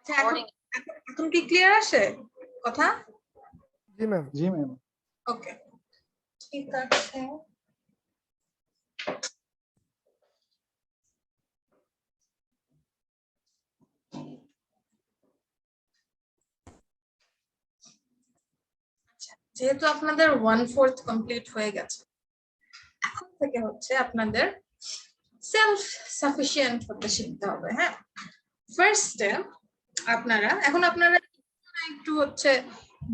আচ্ছা, এখন এখন কি ক্লিয়ার আসে কথা? জি ম্যাম। জি ম্যাম। ওকে, ঠিক আছে। আচ্ছা, যেহেতু আপনাদের 1/4 কমপ্লিট হয়ে গেছে, এখন থেকে হচ্ছে আপনাদের সেলফ সাফিসিয়েন্ট হতে শিখতে হবে। হ্যাঁ, ফার্স্টে আপনারা একটু হচ্ছে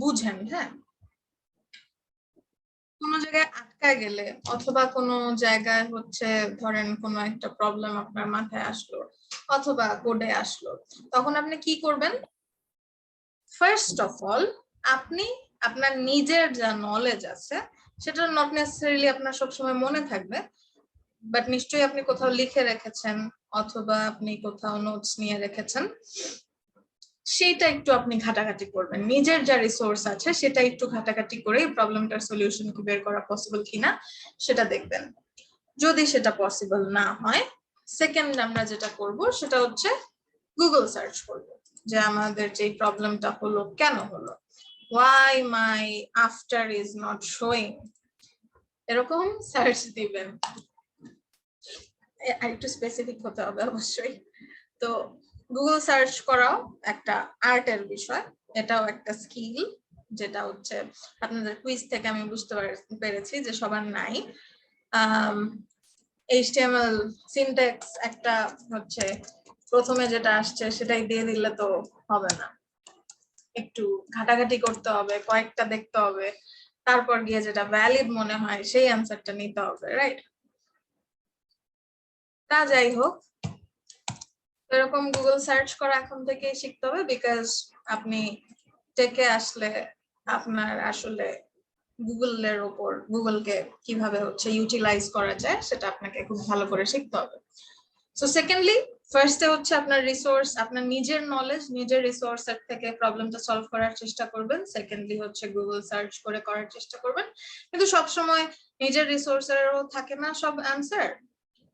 বুঝেন। হ্যাঁ, কোনো জায়গায় আটকায় গেলে অথবা কোনো জায়গায় হচ্ছে ধরেন কোনো একটা প্রবলেম আপনার মাথায় আসলো অথবা কোডে আসলো, তখন আপনি কি করবেন? ফার্স্ট অফ অল আপনি আপনার নিজের যা নলেজ আছে সেটা নট নেসেসারিলি আপনার সবসময় মনে থাকবে, বাট নিশ্চয়ই আপনি কোথাও লিখে রেখেছেন অথবা আপনি কোথাও নোটস নিয়ে রেখেছেন, সেটা একটু আপনি ঘাটাঘাটি করবেন। নিজের যা রিসোর্স আছে সেটা একটু ঘাটাঘাটি করে প্রবলেমটার সলিউশন কি বের করা পসিবল কিনা সেটা দেখবেন। যদি সেটা পসিবল না হয়, সেকেন্ড আমরা যেটা করব সেটা হচ্ছে গুগল সার্চ করব যে আমাদের যে প্রবলেমটা হলো কেন হলো, why my after is not showing, এরকম সার্চ দিবেন। আর একটু স্পেসিফিক হতে হবে অবশ্যই। তো গুগল সার্চ করাও একটা আর্টের বিষয়, এটাও একটা স্কিল, যেটা হচ্ছে আপনাদের কুইজ থেকে আমি বুঝতে পেরেছি যে সবার নাই। HTML সিনট্যাক্স একটা হচ্ছে প্রথমে যেটা আসছে সেটাই দিয়ে দিলে তো হবে না, একটু ঘাটাঘাটি করতে হবে, কয়েকটা দেখতে হবে, তারপর গিয়ে যেটা ভ্যালিড মনে হয় সেই অ্যান্সারটা নিতে হবে, রাইট? তা যাই হোক, এরকম গুগল সার্চ করা এখন থেকেই শিখতে হবে, বিকজ আপনি টেকে আসলে আপনার আসলে গুগলের উপর গুগলকে কিভাবে হচ্ছে ইউটিলাইজ করা যায় সেটা আপনাকে খুব ভালো করে শিখতে হবে। সো সেকেন্ডলি, ফার্স্টে হচ্ছে আপনার রিসোর্স, আপনার নিজের নলেজ, নিজের রিসোর্সের থেকে প্রবলেমটা সলভ করার চেষ্টা করবেন। সেকেন্ডলি হচ্ছে গুগল সার্চ করে করার চেষ্টা করবেন, কিন্তু সবসময় নিজের রিসোর্সেরও থাকে না সব অ্যান্সার,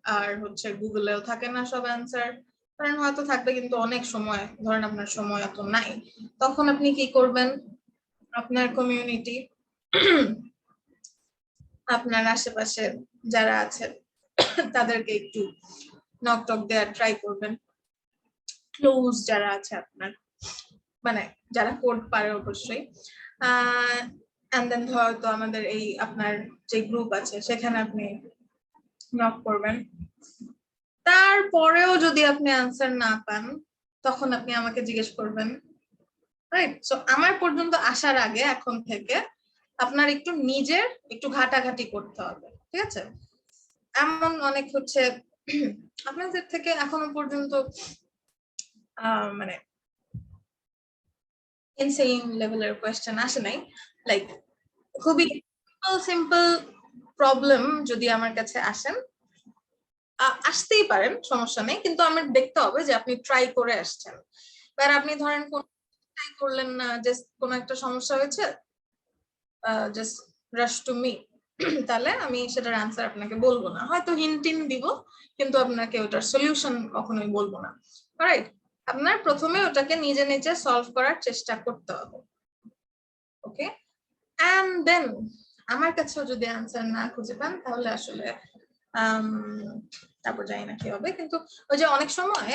আর হচ্ছে গুগলেও থাকে না সব অ্যান্সার। কারণ হয়তো থাকবে কিন্তু অনেক সময়, ধরেন আপনার সময় এত নাই, তখন আপনি কি করবেন? আপনার কমিউনিটি, আপনার আশেপাশে যারা আছে তাদেরকে একটু নক টক দেওয়ার ট্রাই করবেন। ক্লোজ যারা আছে আপনার, মানে যারা কোড পারে অবশ্যই, এন্ড দেন হয়তো আমাদের এই আপনার যে গ্রুপ আছে সেখানে আপনি নক করবেন। তারপরেও যদি আপনি আনসার না পান, তখন আপনি আমাকে জিজ্ঞেস করবেন, রাইট? সো আমার পর্যন্ত আসার আগে এখন থেকে আপনার একটু নিজের একটু ঘাটাঘাটি করতে হবে, ঠিক আছে? এমন অনেক হচ্ছে আপনাদের থেকে এখনো পর্যন্ত মানে ইনসেইন লেভেলের কোয়েশ্চেন আসে নাই, লাইক খুবই সিম্পল প্রবলেম যদি আমার কাছে আসেন, আসতেই পারেন, সমস্যা নেই, কিন্তু আমার দেখতে হবে যে আপনি ট্রাই করে আসছেন। এবার আপনি ধরেন কোন ট্রাই করলেন না, জাস্ট কোনো একটা সমস্যা হয়েছে, জাস্ট রাশ টু মি, তাহলে আমি সেটার অ্যান্সার আপনাকে বলবো না, হয়তো হিন্টিং দিব, কিন্তু আপনাকে ওটার সলিউশন কখনোই বলবো না, রাইট? আপনার প্রথমে ওটাকে নিজে নিজে সলভ করার চেষ্টা করতে হবে, ওকে? এন্ড দেন আমার কাছেও যদি অ্যান্সার না খুঁজে পান, তাহলে আসলে তারপর জানি না কি হবে, কিন্তু ওই যে অনেক সময়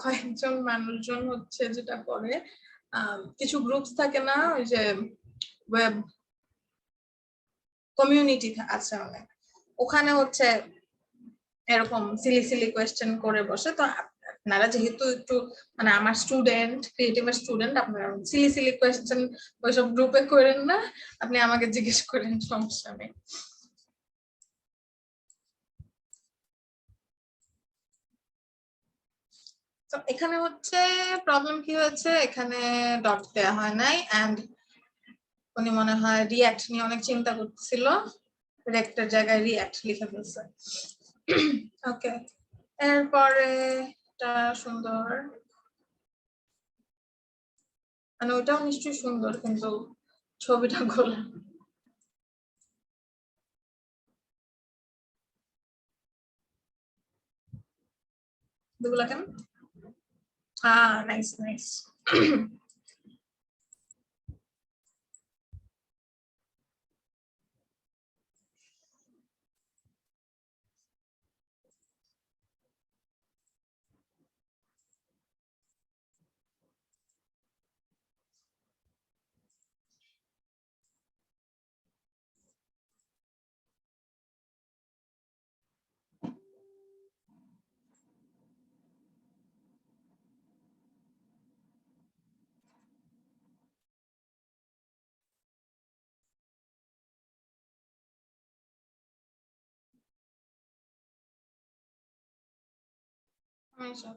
কয়েকজন মানুষজন হচ্ছে যেটা করে, কিছু গ্রুপস থাকে না, ওই যে ওয়েব কমিউনিটি আছে অনেক, ওখানে হচ্ছে এরকম সিলি সিলি কোয়েশ্চেন করে বসে। তো আপনারা যেহেতু একটু মানে আমার স্টুডেন্ট, ক্রিয়েটিভের স্টুডেন্ট, আপনারা সিলি সিলি কোয়েশ্চেন ওইসব গ্রুপে করেন না, আপনি আমাকে জিজ্ঞেস করেন, সমস্যা নেই। তো এখানে হচ্ছে প্রবলেম কি হয়েছে, এখানে ডট দেওয়া হয় নাই, এন্ড উনি মনে হয় রিঅ্যাক্ট নিয়ে অনেক চিন্তা করতেছিল, রেক্টের জায়গায় রিঅ্যাক্ট লিখে ফেলছে। ওকে, এরপরে এটা সুন্দর, মানে ওটাও নিশ্চয়ই সুন্দর, কিন্তু ছবিটা গোলা। দুগুলা কেন? Nice, nice. আচ্ছা।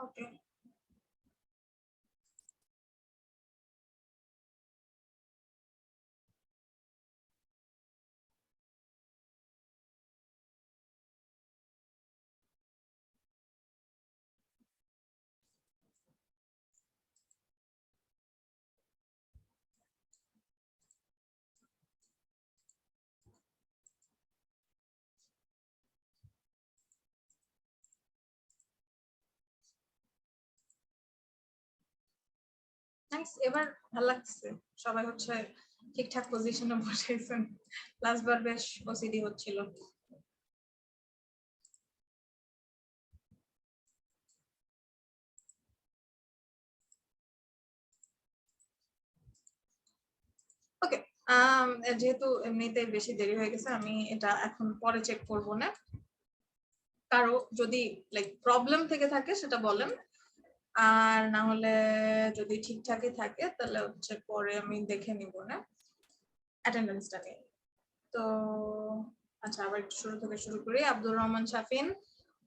ওকে। নাইস, এবার ভালো লাগছে। সবাই হচ্ছে ঠিকঠাক পজিশনে বসাইছেন। লাস্ট বার বেশ ওসিডি হচ্ছিল। ওকে, যেহেতু এমনিতে বেশি দেরি হয়ে গেছে, আমি এটা এখন পরে চেক করব না। কারো যদি লাইক প্রবলেম থেকে থাকে সেটা বলেন, আর না হলে যদি ঠিকঠাকই থাকে তাহলে হচ্ছে পরে আমি দেখে নিব না অ্যাটেন্ডেন্সটা নিয়ে। তো আচ্ছা, আবার একটু শুরু থেকে শুরু করি। আব্দুর রহমান শাফিন,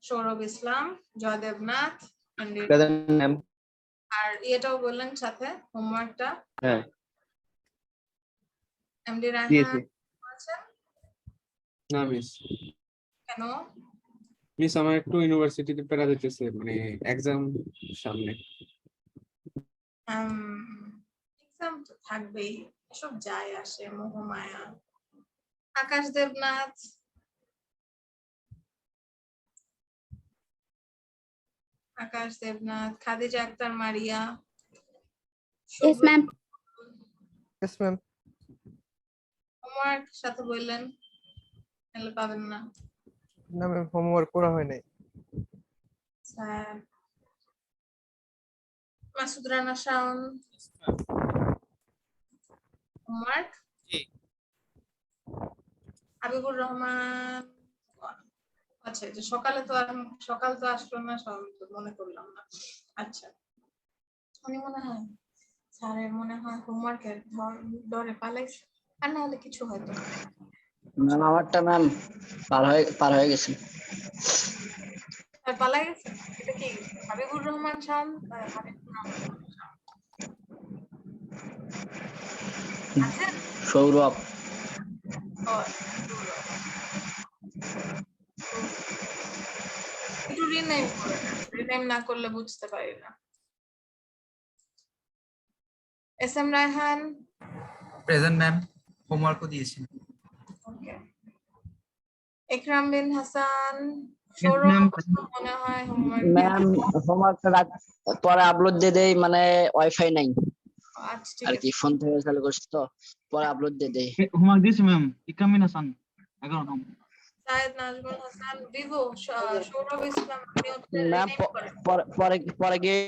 সৌরভ ইসলাম, জয়দেব নাথ, আর এটাও বললেন সাথে হোমওয়ার্কটা। হ্যাঁ, এমডি রায়হান দিয়েছি। আছেন? না মিস, কেন? মিস আমার একটু ইউনিভার্সিটিতে প্যারা দিতেছে, মানে এক্সাম সামনে। এক্সাম তো থাকবেই, এসব যায় আসে, মোহমায়া। Akash Debnath, Akash Debnath, Khadija Akter Maria, Yes, ma'am. Yes, ma'am. Homework সাথে বললেন, তাহলে পাবেন না। না ম্যাম, হোমওয়ার্ক করা হয় নাই। Sir Masud Rana Shaon, homework. হাবিবুর রহমান, আচ্ছা, যে সকাল তো আসলো না, মনে করলাম না। আচ্ছা, উনি মনে হয় স্যারের মনে হয় হোমওয়ার্কের ডরে পালাইছে, আর না হলে কিছু হয়তো না। ম্যাম আমারটা ম্যাম পার হয়ে গেছে। আর পালাই গেছে, এটা কি হাবিবুর রহমান শাওন? হাবিবুর রহমান শাওন আছেন? সৌরভ। ও, একটু রিনেম করে দেন, রিনেম না করলে বুঝতে পারি না। S M Raihan, present ma'am, হোমওয়ার্কও দিয়েছি। ওকে। ইকরাম বিন হাসান, সৌরভ মনে হয় হোমওয়ার্ক ম্যাম হোমওয়ার্কটা পরে আপলোড দিয়ে দেই, মানে ওয়াইফাই নাই আচ্ছা ঠিক আর আছে। কি, ফোন থেকে চালু করছি তো, পরে আপলোড দিয়ে দেই। হোমওয়ার্ক দিয়েছি ম্যাম, ইকরাম বিন হাসান 11 নম্বর। সায়েদ নাজমুল হাসান, ভিভো, সৌরভ ইসলাম, আপনি হচ্ছে ম্যাম রিনেম করেন, পরে গিয়ে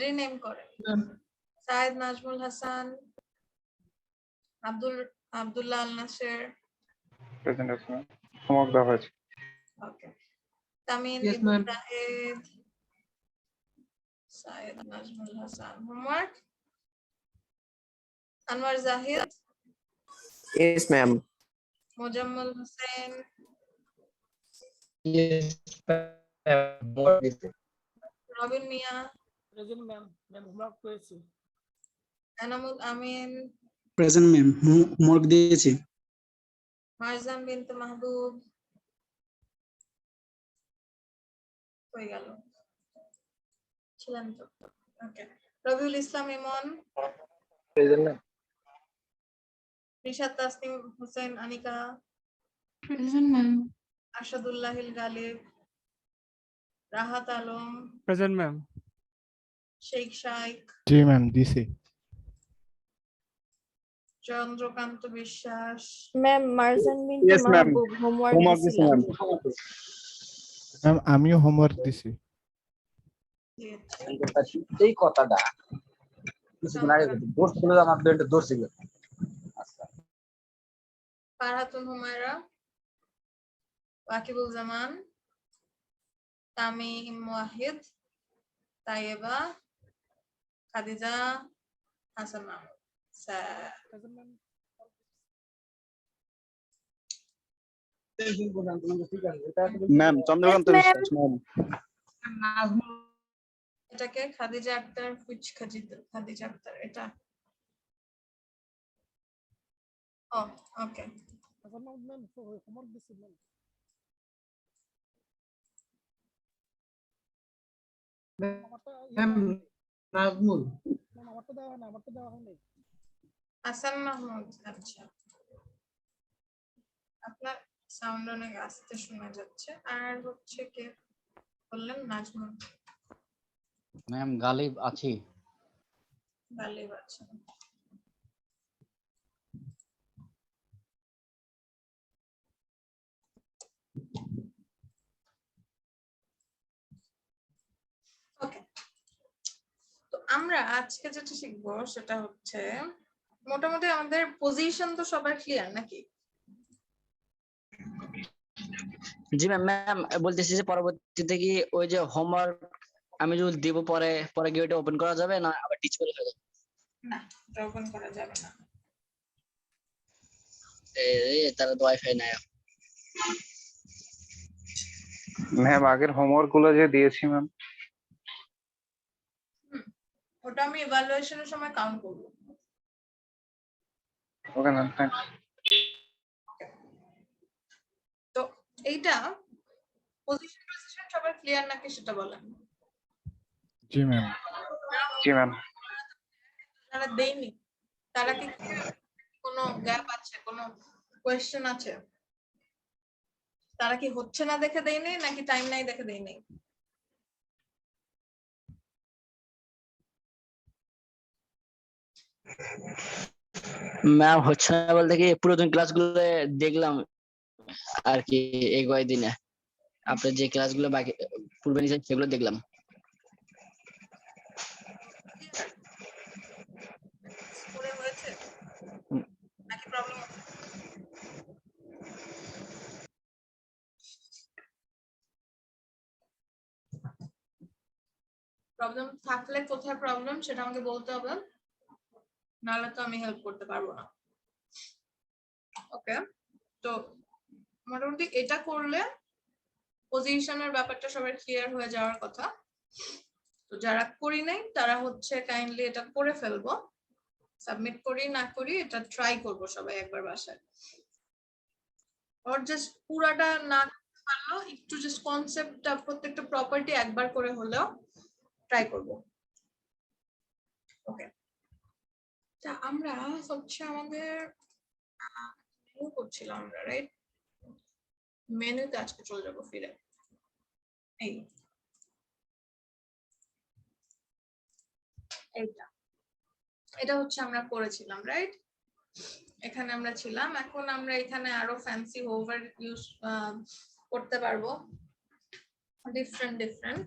রিনেম করেন। সায়েদ নাজমুল হাসান, আব্দুল্লাহ আল নাসের, প্রেজেন্ট আছে, হোমওয়ার্ক দেওয়া হয়েছে। Okay. Tamin Yes, Ibne ma'am. Zahed, Sayed Nazmul Hasan, homework. Anwar Zahid, Yes, ma'am. Mozammel Hossain, Robin Mia, present ma'am. Ma'am homework করেছি। Enamul Amin, present ma'am, homework দিয়েছি। মারজান বিনতে মাহবুব, হয়ে গেল, ছিলেন তো? Okay. Rabiul Islam Emon, present ma'am. Rishad Tasnim Hossain Anika, Present, ma'am. Arshadullahil Galib, Rahat Alam, present ma'am. Sheikh Shaik, জি ম্যাম দিছি। চন্দ্রকান্ত বিশ্বাস, ম্যাম মার্জান বিনতে Yes, ma'am. মাহবুব হোমওয়ার্ক হোমওয়ার্ক দিছি দিছিলাম। ম্যাম। ম্যাম আমিও হোমওয়ার্ক দিছি। দিয়েছি। এই কথাটা কিছুদিন আগে দোষ ছিল, আমার দুটো দোষ ছিল। Farhatun Humaira, Wakibul Zaman, Tamim Wahid, Taiyeba, Khadija, Hasan Mahmud. Sir present ma'am ma'am Chandrakanta Yes, ma'am. Biswas ma'am. এটাকে খাদিজা আক্তার, হুইচ খাদিজা আক্তার এটা? ও okay. Hasan Mahmud ma'am homework দিছি ম্যাম। আমারটা নাজমুল ম্যাম আমারটা দেওয়া হয় না, আমারটা দেওয়া হয়নি। হাসান মাহমুদ, আচ্ছা আপনার সাউন্ড অনেক আস্তে শোনা যাচ্ছে। আর হচ্ছে কে বললেন? নাজমুল ম্যাম গালিব আছি। গালিব, আচ্ছা। ওকে, তো আমরা আজকে যেটা শিখবো সেটা হচ্ছে মোটামুটি আমাদের পজিশন তো সবার ক্লিয়ার নাকি? জি ম্যাম, ম্যাম বলতেছি যে পরবর্তীতে কি ওই যে হোমওয়ার্ক আমি যদি দিব পরে পরে গিয়ে ওটা ওপেন করা যাবে না আবার ডিসপ্লে হয়ে যাবে? না, ওপেন করা যাবে না। তারা তো ওয়াইফাই নাই। ম্যাম আগের হোমওয়ার্ক গুলো যে দিয়েছি ম্যাম। ওটা আমি ইভালুয়েশনের সময় কাউন্ট করব। Okay ma'am thanks. তো এইটা পজিশন সবার ক্লিয়ার নাকি সেটা বলেন। জি ম্যাম। জি ম্যাম। যারা দেয়নি তারা কি কোনো গ্যাপ আছে, কোনো কোয়েশ্চেন আছে? তারা কি হচ্ছে না দেখে দেয়নি নাকি টাইম নাই দেখে দেয়নি? ম্যাম হচ্ছে না বলতে কি পুরাতন ক্লাসগুলো দেখলাম আর কি এই কয়েকদিনে আপনার যে ক্লাসগুলো বাকি পূর্বে নিয়েছেন সেগুলো দেখলাম। করে হয়েছে নাকি প্রবলেম আছে? প্রবলেম থাকলে কোথায় প্রবলেম সেটা আমাকে বলতে হবে, নাহলে তো আমি হেল্প করতে পারবো না। ওকে, তো মোটামুটি এটা করলে পজিশনের ব্যাপারটা সবার ক্লিয়ার হয়ে যাওয়ার কথা। তো যারা করি নাই তারা হচ্ছে কাইন্ডলি এটা করে ফেলবো। সাবমিট করি না করি এটা ট্রাই করব সবাই একবার বাসায়। ওর জাস্ট পুরাটা না পারলেও একটু জাস্ট কনসেপ্টটা প্রত্যেকটা প্রপার্টি একবার করে হলেও ট্রাই করব। ওকে, তা আমরা হচ্ছে আমাদের মেনু করছিলাম আমরা, রাইট? মেনুতে আজকে চলে যাবো ফিরে। এই এইটা এটা হচ্ছে আমরা করেছিলাম, রাইট? এখানে আমরা ছিলাম। এখন আমরা এখানে আরো ফ্যান্সি হোভার ইউজ করতে পারবো, ডিফারেন্ট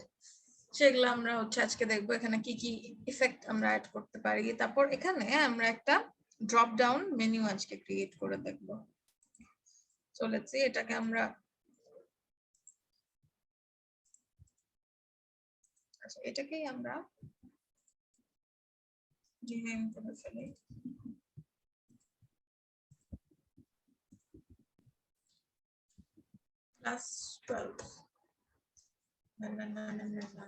সেগুলো আমরা হচ্ছে আজকে দেখবো এখানে কি কি ইফেক্ট আমরা অ্যাড করতে পারি। তারপর এখানে আমরা একটা ড্রপ ডাউন মেনু আজকে ক্রিয়েট করে দেখবো। সো লেটস সি, এটাকে আমরা আচ্ছা এটাকেই আমরা রিনেম করে ফেলি। ক্লাস 12 না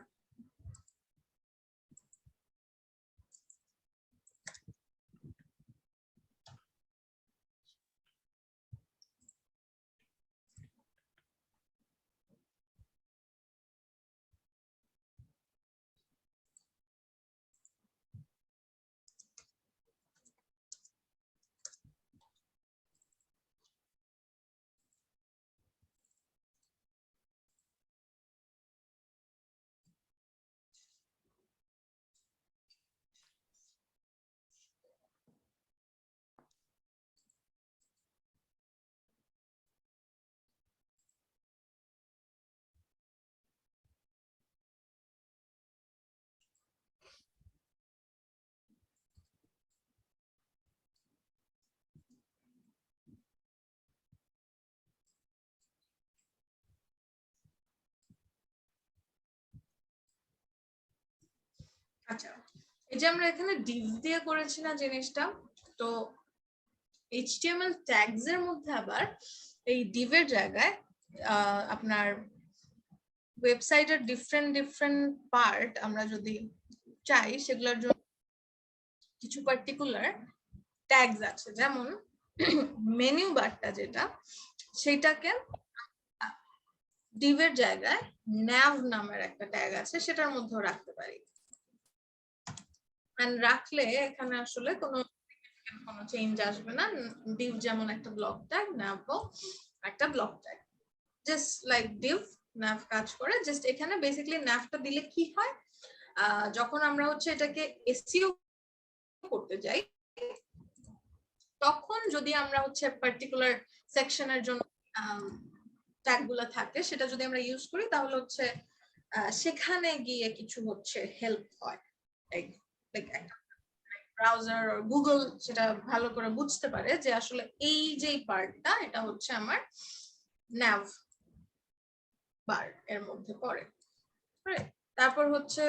আচ্ছা, এই যে আমরা এখানে div দিয়ে করেছি না জিনিসটা, তো HTML tags এর মধ্যে আবার এই div এর জায়গায় আপনার ওয়েবসাইটের ডিফারেন্ট পার্ট আমরা যদি চাই সেগুলোর জন্য কিছু পার্টিকুলার ট্যাগস আছে, যেমন মেনু বারটা যেটা, সেটাকে div এর জায়গায় nav নামের একটা ট্যাগ আছে সেটার মধ্যেও রাখতে পারি। এন্ড রাখলে এখানে আসলে কোনো চেঞ্জ আসবে না। div যেমন একটা ব্লক ট্যাগ, nav একটা block tag, just like div nav কাজ করে। জাস্ট এখানে বেসিক্যালি navটা দিলে কি হয়, যখন আমরা হচ্ছে এটাকে এসইও করতে যাই তখন যদি আমরা হচ্ছে পার্টিকুলার সেকশনের জন্য ট্যাগগুলো থাকে সেটা যদি আমরা ইউজ করি তাহলে হচ্ছে সেখানে গিয়ে কিছু হচ্ছে হেল্প হয়, লাইক একটা ব্রাউজার আর গুগল সেটা ভালো করে বুঝতে পারে যে আসলে এই যে পার্টটা এটা হচ্ছে আমার nav বার এর মধ্যে পড়ে। তারপর হচ্ছে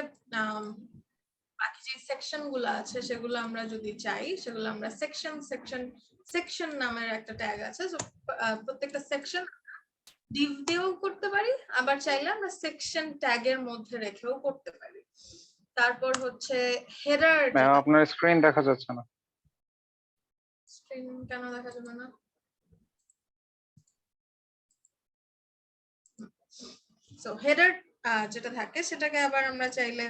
বাকি যে সেকশন গুলো আছে সেগুলো আমরা যদি চাই সেগুলো আমরা সেকশন নামের একটা ট্যাগ আছে, প্রত্যেকটা সেকশন div দিয়েও করতে পারি, আবার চাইলে আমরা সেকশন ট্যাগের মধ্যে রেখেও করতে পারি। তারপর হচ্ছে হেডার, আপনার স্ক্রিন দেখা যাচ্ছে না। স্ক্রিন কেন দেখা যাবে না? সো হেডার যেটা থাকে সেটাকে আবার আমরা চাইলে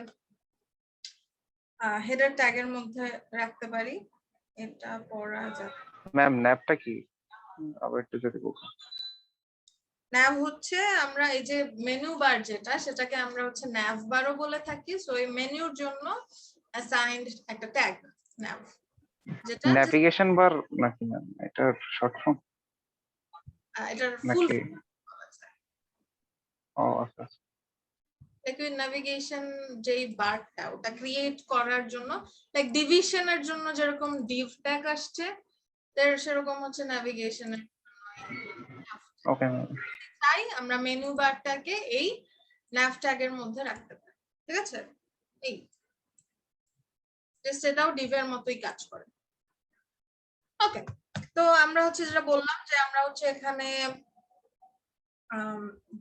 হেডার ট্যাগের মধ্যে রাখতে পারি। এটা পড়া যাবে। ম্যাম ন্যাপটা কি আবার একটু যদি বলুন। nav হচ্ছে আমরা এই যে মেনু বার যেটা সেটাকে আমরা হচ্ছে nav বারও বলে থাকি। সো এই মেনুর জন্য অ্যাসাইন্ড একটা ট্যাগ nav, যেটা নেভিগেশন বার নাকি ম্যাম? এটার শর্ট ফর্ম এটার ফুল নাকি? ও আচ্ছা। নেভিগেশন যেই বারটা ওটা ক্রিয়েট করার জন্য, লাইক ডিভিশনের জন্য যেরকম div ট্যাগ আসছে সেরকম হচ্ছে নেভিগেশনের। Okay ma'am. তাই আমরা মেনু বারটাকে এই nav ট্যাগের মধ্যে রাখতে পারি, ঠিক আছে? এই সেটাও div এর মতোই কাজ করে। ওকে, তো আমরা হচ্ছে যেটা বললাম যে আমরা হচ্ছে এখানে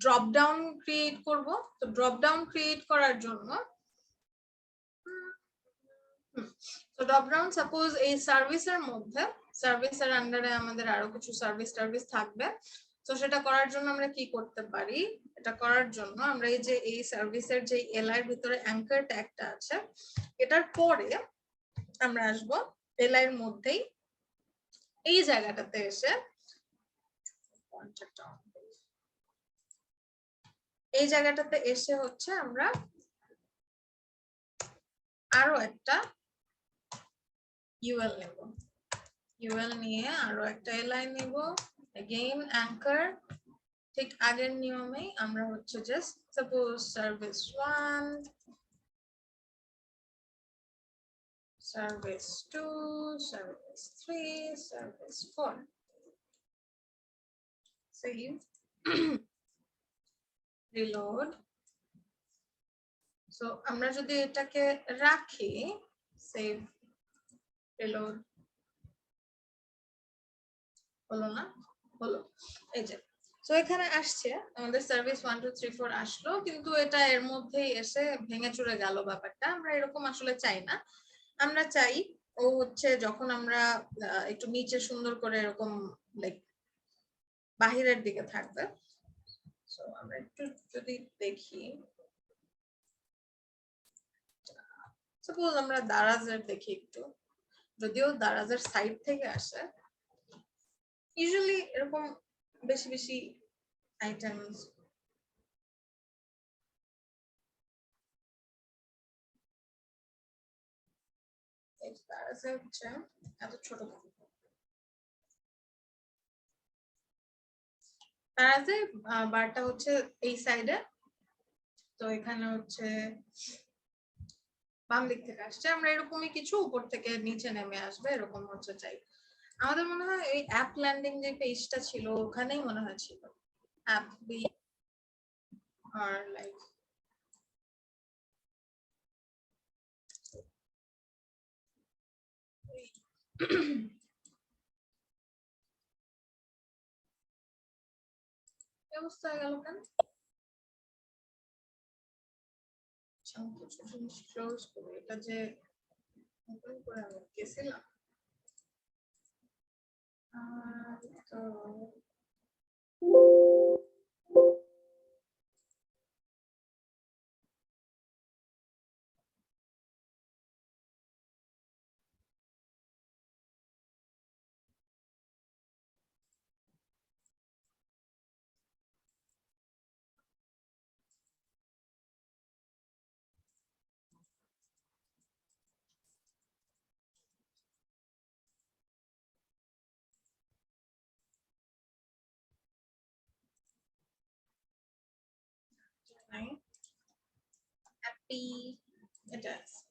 ড্রপ ডাউন ক্রিয়েট করব। তো ড্রপ ডাউন ক্রিয়েট করার জন্য ড্রপ ডাউন সাপোজ এই সার্ভিসের মধ্যে, সার্ভিসের আন্ডারে আমাদের আরো কিছু সার্ভিস থাকবে। তো সেটা করার জন্য আমরা কি করতে পারি, এটা করার জন্য আমরা এই যে এই সার্ভিসের যে এলআই এর ভিতরে অ্যাঙ্কার ট্যাগটা আছে এটার পরে আমরা আসব এলআই এর মধ্যেই এই জায়গাটাতে এসে এই জায়গাটাতে এসে হচ্ছে আমরা আরো একটা ইউএল নেব। ইউএল নিয়ে আরো একটা এলআই নেব, अगेन অ্যাঙ্কার। ঠিক আগের নিয়মেই আমরা হচ্ছে just suppose service 1, service 2, service 3, service 4, save, reload. So আমরা যদি এটাকে রাখি, সেভ, রিলোড, হলো না? হলো। এই যে সো এখানে আসছে আমাদের সার্ভিস 1 2 3 4 আসলো, কিন্তু এটা এর মধ্যেই এসে ভেঙে চুরে গেল ব্যাপারটা। আমরা এরকম আসলে চাই না। আমরা চাই ও হচ্ছে যখন আমরা একটু নিচে সুন্দর করে এরকম লাইক বাহিরের দিকে থাকবে। সো আমরা একটু যদি দেখি, সাপোজ আমরা দারাজের দেখি একটু, যদিও দারাজের সাইড থেকে আসে, ইউজুয়ালি এরকম বেশি আইটেমস দারাজে হচ্ছে এত ছোট। দারাজে বারটা হচ্ছে এই সাইডে, তো এখানে হচ্ছে বাম দিক থেকে আসছে। আমরা এরকমই কিছু উপর থেকে নিচে নেমে আসবে এরকম হচ্ছে চাই। আমাদের মনে হয় এই অ্যাপ ল্যান্ডিং যে পেজটা ছিল ওখানেই মনে হয় ছিল অ্যাপ বি আর লাইক কি অবস্থা হয়ে গেল কেন? কিছু জিনিস ক্লোজ করে এটা যে ওপেন করে আমি গেছিলাম তো নাই হ্যাপি এটা আছে।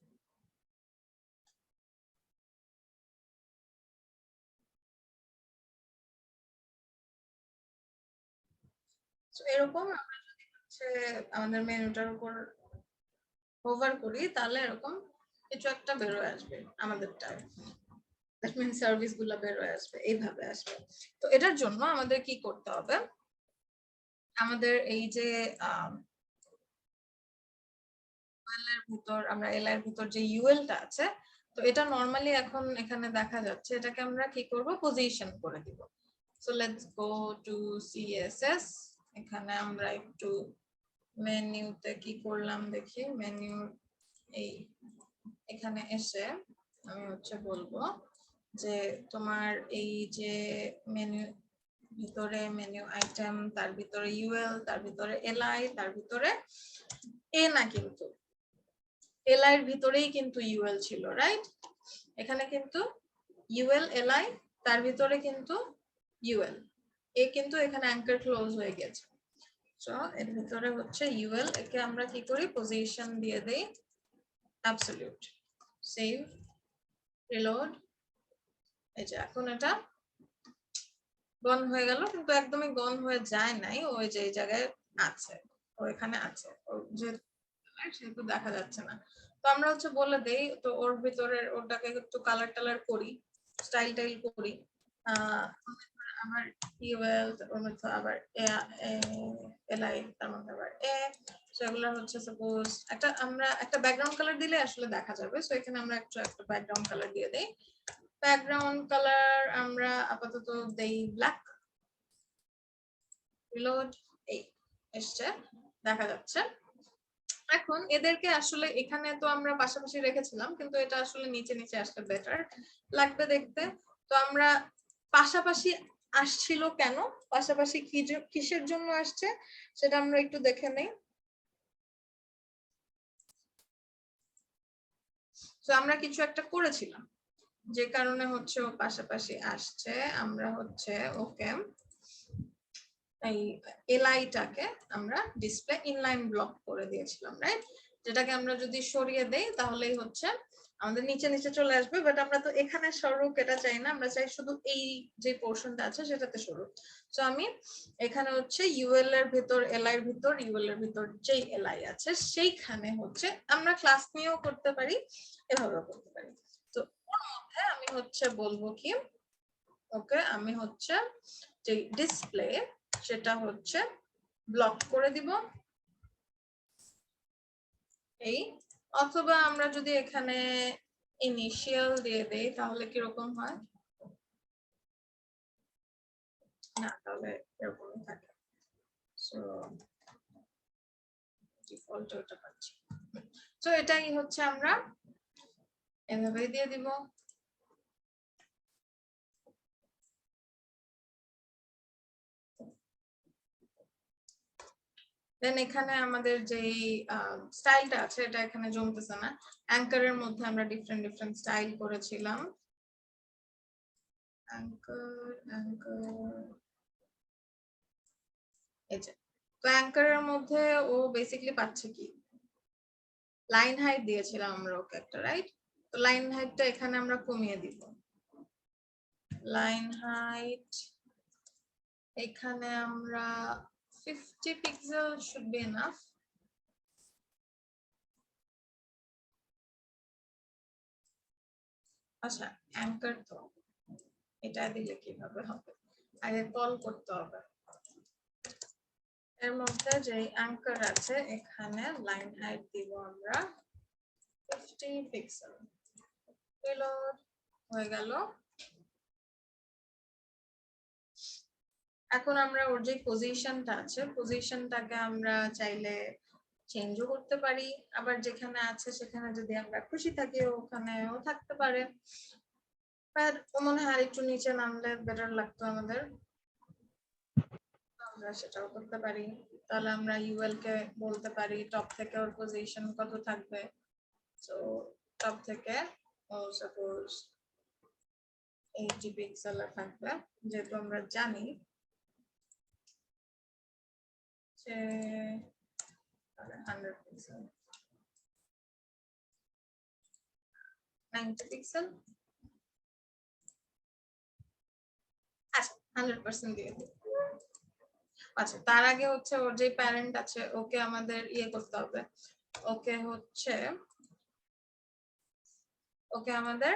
So, এরকম আমরা যদি হচ্ছে আমাদের মেনুটার উপর হোভার করি তাহলে এরকম কিছু একটা বেরোয় আসবে আমাদেরটায়। দ্যাট মিন্স সার্ভিস গুলা বেরোয় আসবে, এইভাবে আসবে। তো এটার জন্য আমাদের কি করতে হবে, আমাদের এই যে ভিতর আমরা এল এর ভিতর যে ইউএলটা আছে, তো এটা নরমালি এখন এখানে দেখা যাচ্ছে, এটাকে আমরা কি করব, পজিশন করে দিব। So let's go to CSS. এখানে আমরা একটু মেনুতে কি করলাম দেখি, মেনু এই এখানে এসে আমি হচ্ছে বলবো যে তোমার এই যে মেনু ভিতরে মেনু আইটেম, তার ভিতরে ইউএল, তার ভিতরে এলআই, তার ভিতরে এ না, কিন্তু এলআই এর ভিতরেই কিন্তু ইউএল ছিল, রাইট? এখানে কিন্তু ইউএল এলআই, তার ভিতরে কিন্তু ইউএল, এ কিন্তু এখানে অ্যাঙ্কার ক্লোজ হয়ে গেছে। সো এর ভিতরে হচ্ছে ইউএল, একে আমরা কি করি, পজিশন দিয়ে দেই অ্যাবসলিউট, সেভ, রিলোড। এই যে এখন এটা গন হয়ে গেল, কিন্তু একদমই গন হয়ে যায় নাই, ওই যে এই জায়গায় আছে, ও এখানে আছে, ও যেহেতু দেখা যাচ্ছে না। তো আমরা হচ্ছে বলে দেই, তো ওর ভিতরে ওটাকে একটু কালার টালার করি, স্টাইল টাইল করি। আমার ইউএল, ওর মধ্যে আবার এলআই, তার মধ্যে আবার এ, সেগুলো হচ্ছে সাপোজ আমরা একটা ব্যাকগ্রাউন্ড কালার দিলে আসলে দেখা যাবে। সো এখানে আমরা একটা ব্যাকগ্রাউন্ড কালার দিয়ে দেই। ব্যাকগ্রাউন্ড কালার আমরা আপাতত দেই ব্ল্যাক, রিলোড, এই এসছে, দেখা যাচ্ছে। এখন এদেরকে আসলে এখানে তো আমরা পাশাপাশি রেখেছিলাম, কিন্তু এটা আসলে নিচে নিচে আসলে বেটার লাগবে দেখতে। তো আমরা পাশাপাশি আসছিল কেন, পাশাপাশি কিসের জন্য আসছে সেটা আমরা একটু দেখে নেই। তো আমরা কিছু একটা করেছিলাম যে কারণে হচ্ছে ও পাশাপাশি আসছে। আমরা হচ্ছে ওকে এই এলআইটাকে আমরা ডিসপ্লে ইনলাইন ব্লক করে দিয়েছিলাম, রাইট? যেটাকে আমরা যদি সরিয়ে দেই তাহলেই হচ্ছে আমাদের নিচে নিচে চলে আসবে, বাট আমরা তো এখানে সরুক এটা চাই না, আমরা চাই শুধু এই যে পোর্শনটা আছে সেটাতে সরুক। তো আমি এখানে হচ্ছে ইউএল এর ভিতর, এলআই এর ভিতর, ইউএল এর ভিতর যেই এলআই আছে সেইখানে হচ্ছে আমরা ক্লাস নিয়েও করতে পারি, এভাবেও করতে পারি। তো ওর মধ্যে আমি হচ্ছে বলবো কি, ওকে আমি হচ্ছে যে ডিসপ্লে সেটা হচ্ছে ব্লক করে দিব এই, অথবা আমরা যদি এখানে ইনিশিয়াল দিয়ে দেই তাহলে কিরকম হয়, না তাহলে এরকমই থাকে। সো ডিফল্ট ওটা পাচ্ছি। তো এটাই হচ্ছে আমরা এভাবে দিয়ে দিব। দেন এখানে আমাদের যে স্টাইলটা আছে এটা এখানে জমতেছে না। অ্যাঙ্কারের মধ্যে আমরা ডিফারেন্ট ডিফারেন্ট স্টাইল করেছিলাম। এই যে, তো অ্যাঙ্কারের মধ্যে ও বেসিক্যালি পাচ্ছে কি, লাইন হাইট দিয়েছিলাম আমরা ওকে একটা, রাইট? তো লাইন হাইটটা এখানে আমরা কমিয়ে দিব। লাইন হাইট এখানে আমরা 50 পিক্সেল should be enough. আচ্ছা অ্যাঙ্কার তো এটা দিলে কিভাবে হবে, আগে কল করতে হবে। এর মধ্যে যে অ্যাঙ্কার আছে এখানে লাইন হাইট দিব আমরা 50 পিক্সেল। রিলোড হয়ে গেল। এখন আমরা ওর যে পজিশনটা আছে পজিশনটাকে আমরা চাইলে চেঞ্জও করতে পারি, আবার যেখানে আছে সেখানে যদি আমরা খুশি থাকি ওখানেও থাকতে পারে। আর ও মনে হয় আরেকটু নিচে নামলে বেটার লাগতো আমাদের, আমরা সেটাও করতে পারি। তাহলে আমরা ইউএল কে বলতে পারি টপ থেকে ওর পজিশন কত থাকবে। সো টপ থেকে ও সাপোজ 80 পিক্সেল থাকবে, যেহেতু আমরা জানি যে 100 পিক্সেল 90 পিক্সেল। আচ্ছা 100% দিয়ে দিই। আচ্ছা তার আগে হচ্ছে ওর যে প্যারেন্ট আছে ওকে আমাদের ইয়ে করতে হবে, ওকে আমাদের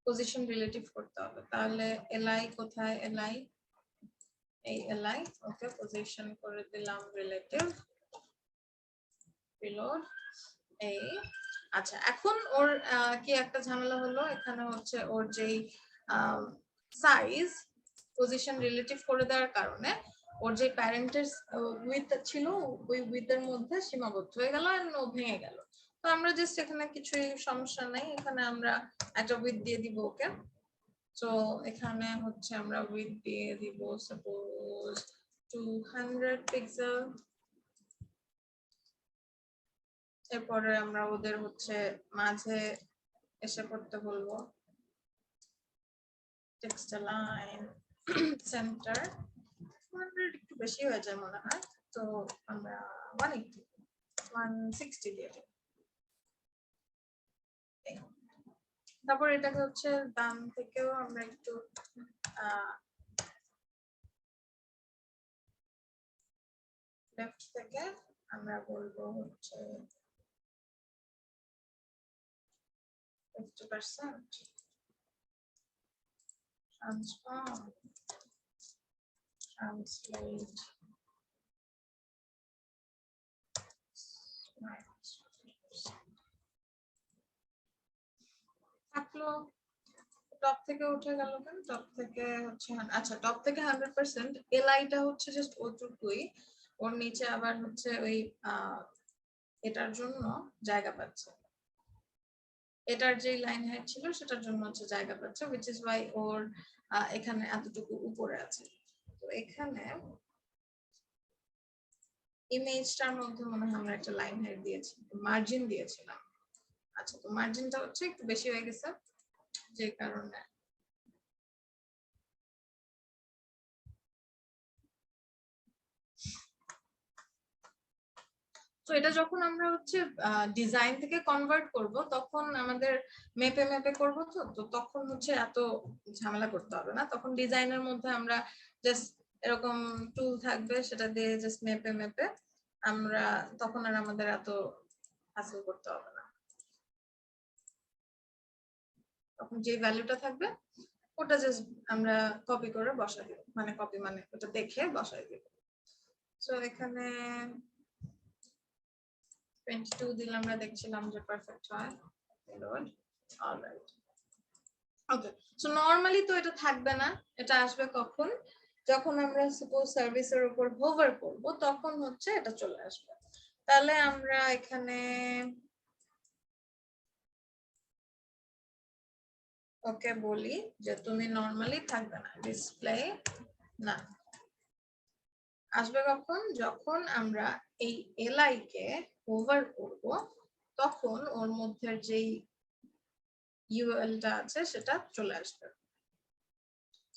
পজিশন রিলেটিভ করতে হবে। তাহলে এলআই কোথায়, এলআই এই এলআই, ওকে পজিশন করে দিলাম রিলেটিভ। রিলোড এই। আচ্ছা এখন ওর কি একটা ঝামেলা হলো, এখানে হচ্ছে ওর যেই সাইজ পজিশন রিলেটিভ করে দেওয়ার কারণে ওর যে প্যারেন্টের উইথ ছিল ওই উইথের মধ্যে সীমাবদ্ধ হয়ে গেল আর ও ভেঙে গেল। তো আমরা জাস্ট এখানে কিছুই সমস্যা নাই, এখানে আমরা একটা উইথ দিয়ে দিব ওকে। তো এখানে হচ্ছে আমরা উইথ দিয়ে দিব সাপোজ 200 পিক্সেল। এরপরে আমরা ওদের হচ্ছে মাঝে এসে করতে বলবো টেক্সট লাইন সেন্টার 200 একটু বেশি হয়ে যায় মনে হয়, তো আমরা 160 দিয়ে দিই। তারপর এটাকে হচ্ছে ডান থেকেও আমরা একটু লেফট থেকে আমরা বলবো হচ্ছে 50% transform translate থাকলো। টপ থেকে উঠে গেল কেন, টপ থেকে হচ্ছে আচ্ছা টপ থেকে 100%, এলআইটা হচ্ছে জাস্ট ওটুকুই, ওর নিচে আবার হচ্ছে ওই এটার জন্য জায়গা পাচ্ছে, এটার যে লাইন হাইট ছিল সেটার জন্য হচ্ছে জায়গা পাচ্ছে, which is why ওর এখানে এতটুকু উপরে আছে। তো এখানে ইমেজটার মধ্যে মনে হয় আমরা একটা লাইন হাইট দিয়েছি, মার্জিন দিয়েছিলাম। আচ্ছা তো মার্জিনটা হচ্ছে একটু বেশি হয়ে গেছে যে কারণে তো এটা যখন আমরা হচ্ছে ডিজাইন থেকে কনভার্ট করব তখন আমাদের মেপে মেপে করব, তো তখন হচ্ছে এত ঝামেলা করতে হবে না, তখন ডিজাইনের মধ্যে আমরা জাস্ট এরকম টুল থাকবে সেটা দিয়ে জাস্ট মেপে মেপে আমরা তখন আর আমাদের এত হাসিল করতে হবে না। তখন যে ভ্যালুটা থাকবে ওটা জাস্ট আমরা কপি করে বসাই দেব, মানে কপি মানে ওটা দেখে বসাই দেব। সো এখানে 22 দিলে আমরা দেখছিলাম যে পারফেক্ট হয়। Alright okay. সো নরমালি তো এটা থাকবে না, এটা আসবে কখন, যখন আমরা সাপোজ সার্ভিসের উপর হোভার করব তখন হচ্ছে এটা চলে আসবে। তাহলে আমরা এখানে ওকে বলি যে তুমি নরমালি থাকবে না, ডিসপ্লে না, আসবে কখন, যখন আমরা এই এলআই কে ওভার করব তখন ওর মধ্যে যেই ইউএলটা আছে সেটা চলে আসবে।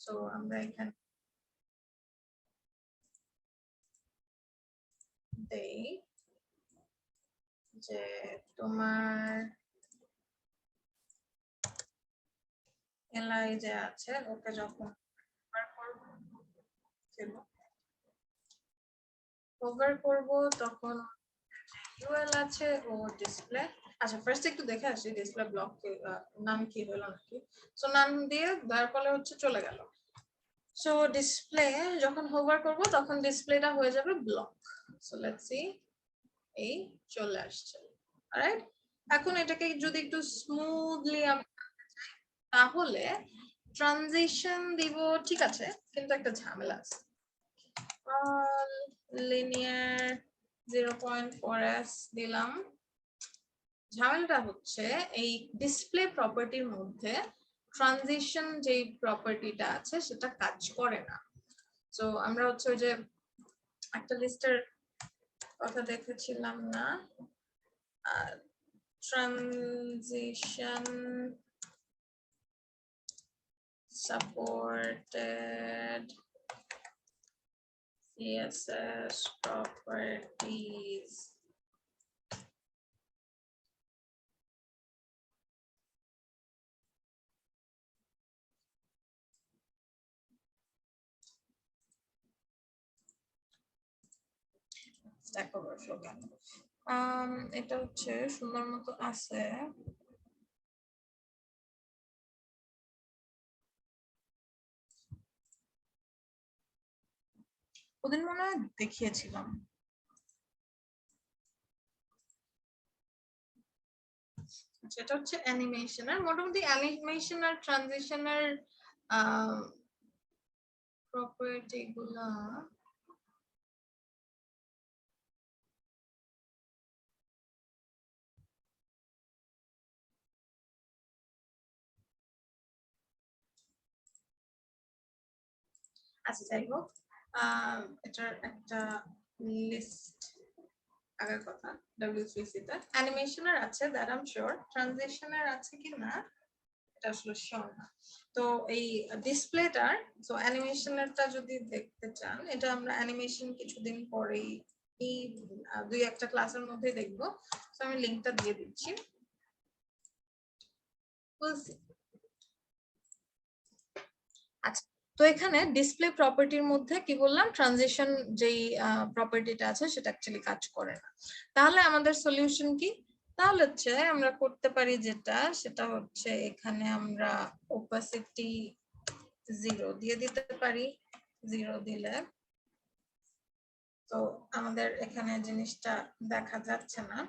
সো আমরা এখানে দেই যে তোমার এলআই যে আছে ওকে যখন ওভার করব তখন ইউএল আছে ও ডিসপ্লে আচ্ছা ফার্স্ট একটু দেখে আসি ডিসপ্লে ব্লক নাম কি হলো নাকি। সো নাম দিয়ে দেওয়ার ফলে হচ্ছে চলে গেল। সো ডিসপ্লে যখন হোভার করব তখন ডিসপ্লেটা হয়ে যাবে ব্লক। সো লেটস সি, এই চলে আসছে। অলরাইট, এখন এটাকে যদি একটু স্মুথলি তাহলে ট্রানজিশন দিব, ঠিক আছে, কিন্তু একটা ঝামেলা আছে। লিনিয়ার 0.4s দিলাম। ঝামেলাটা হচ্ছে এই ডিসপ্লে প্রপার্টির মধ্যে ট্রানজিশন যে প্রপার্টিটা আছে সেটা কাজ করে না। সো আমরা হচ্ছে ওই যে একটা লিস্টের কথা দেখেছিলাম না, ট্রানজিশন supported CSS properties. দেখো বসো কেন এটা হচ্ছে সুন্দর মতো আছে। ওদিন মনে হয় দেখিয়েছিলাম। যেটা হচ্ছে অ্যানিমেশনের, মোটামুটি অ্যানিমেশন আর ট্রানজিশনের প্রপার্টি গুলা আচ্ছা যাই হোক, এটার একটা লিস্ট আগের কথা W3C তে অ্যানিমেশনের আছে, দ্যাট আই এম শিওর। ট্রানজিশনের আছে কি না এটা আসলে শিওর না। তো এই ডিসপ্লেটার, সো অ্যানিমেশনেরটা যদি দেখতে চান, এটা আমরা অ্যানিমেশন কিছুদিন পরেই এই 2-1টা ক্লাসের মধ্যে দেখবো। তো আমি লিংকটা দিয়ে দিচ্ছি। আচ্ছা, তো এখানে ডিসপ্লে প্রপার্টির মধ্যে কি বললাম, ট্রানজিশন যেই প্রপার্টিটা আছে সেটা অ্যাকচুয়ালি কাজ করে না। তাহলে আমাদের সলিউশন কি? তাহলে হচ্ছে আমরা করতে পারি যেটা, সেটা হচ্ছে এখানে আমরা ওপাসিটি 0 দিয়ে দিতে পারি। 0 দিলে তো আমাদের এখানে জিনিসটা দেখা যাচ্ছে না।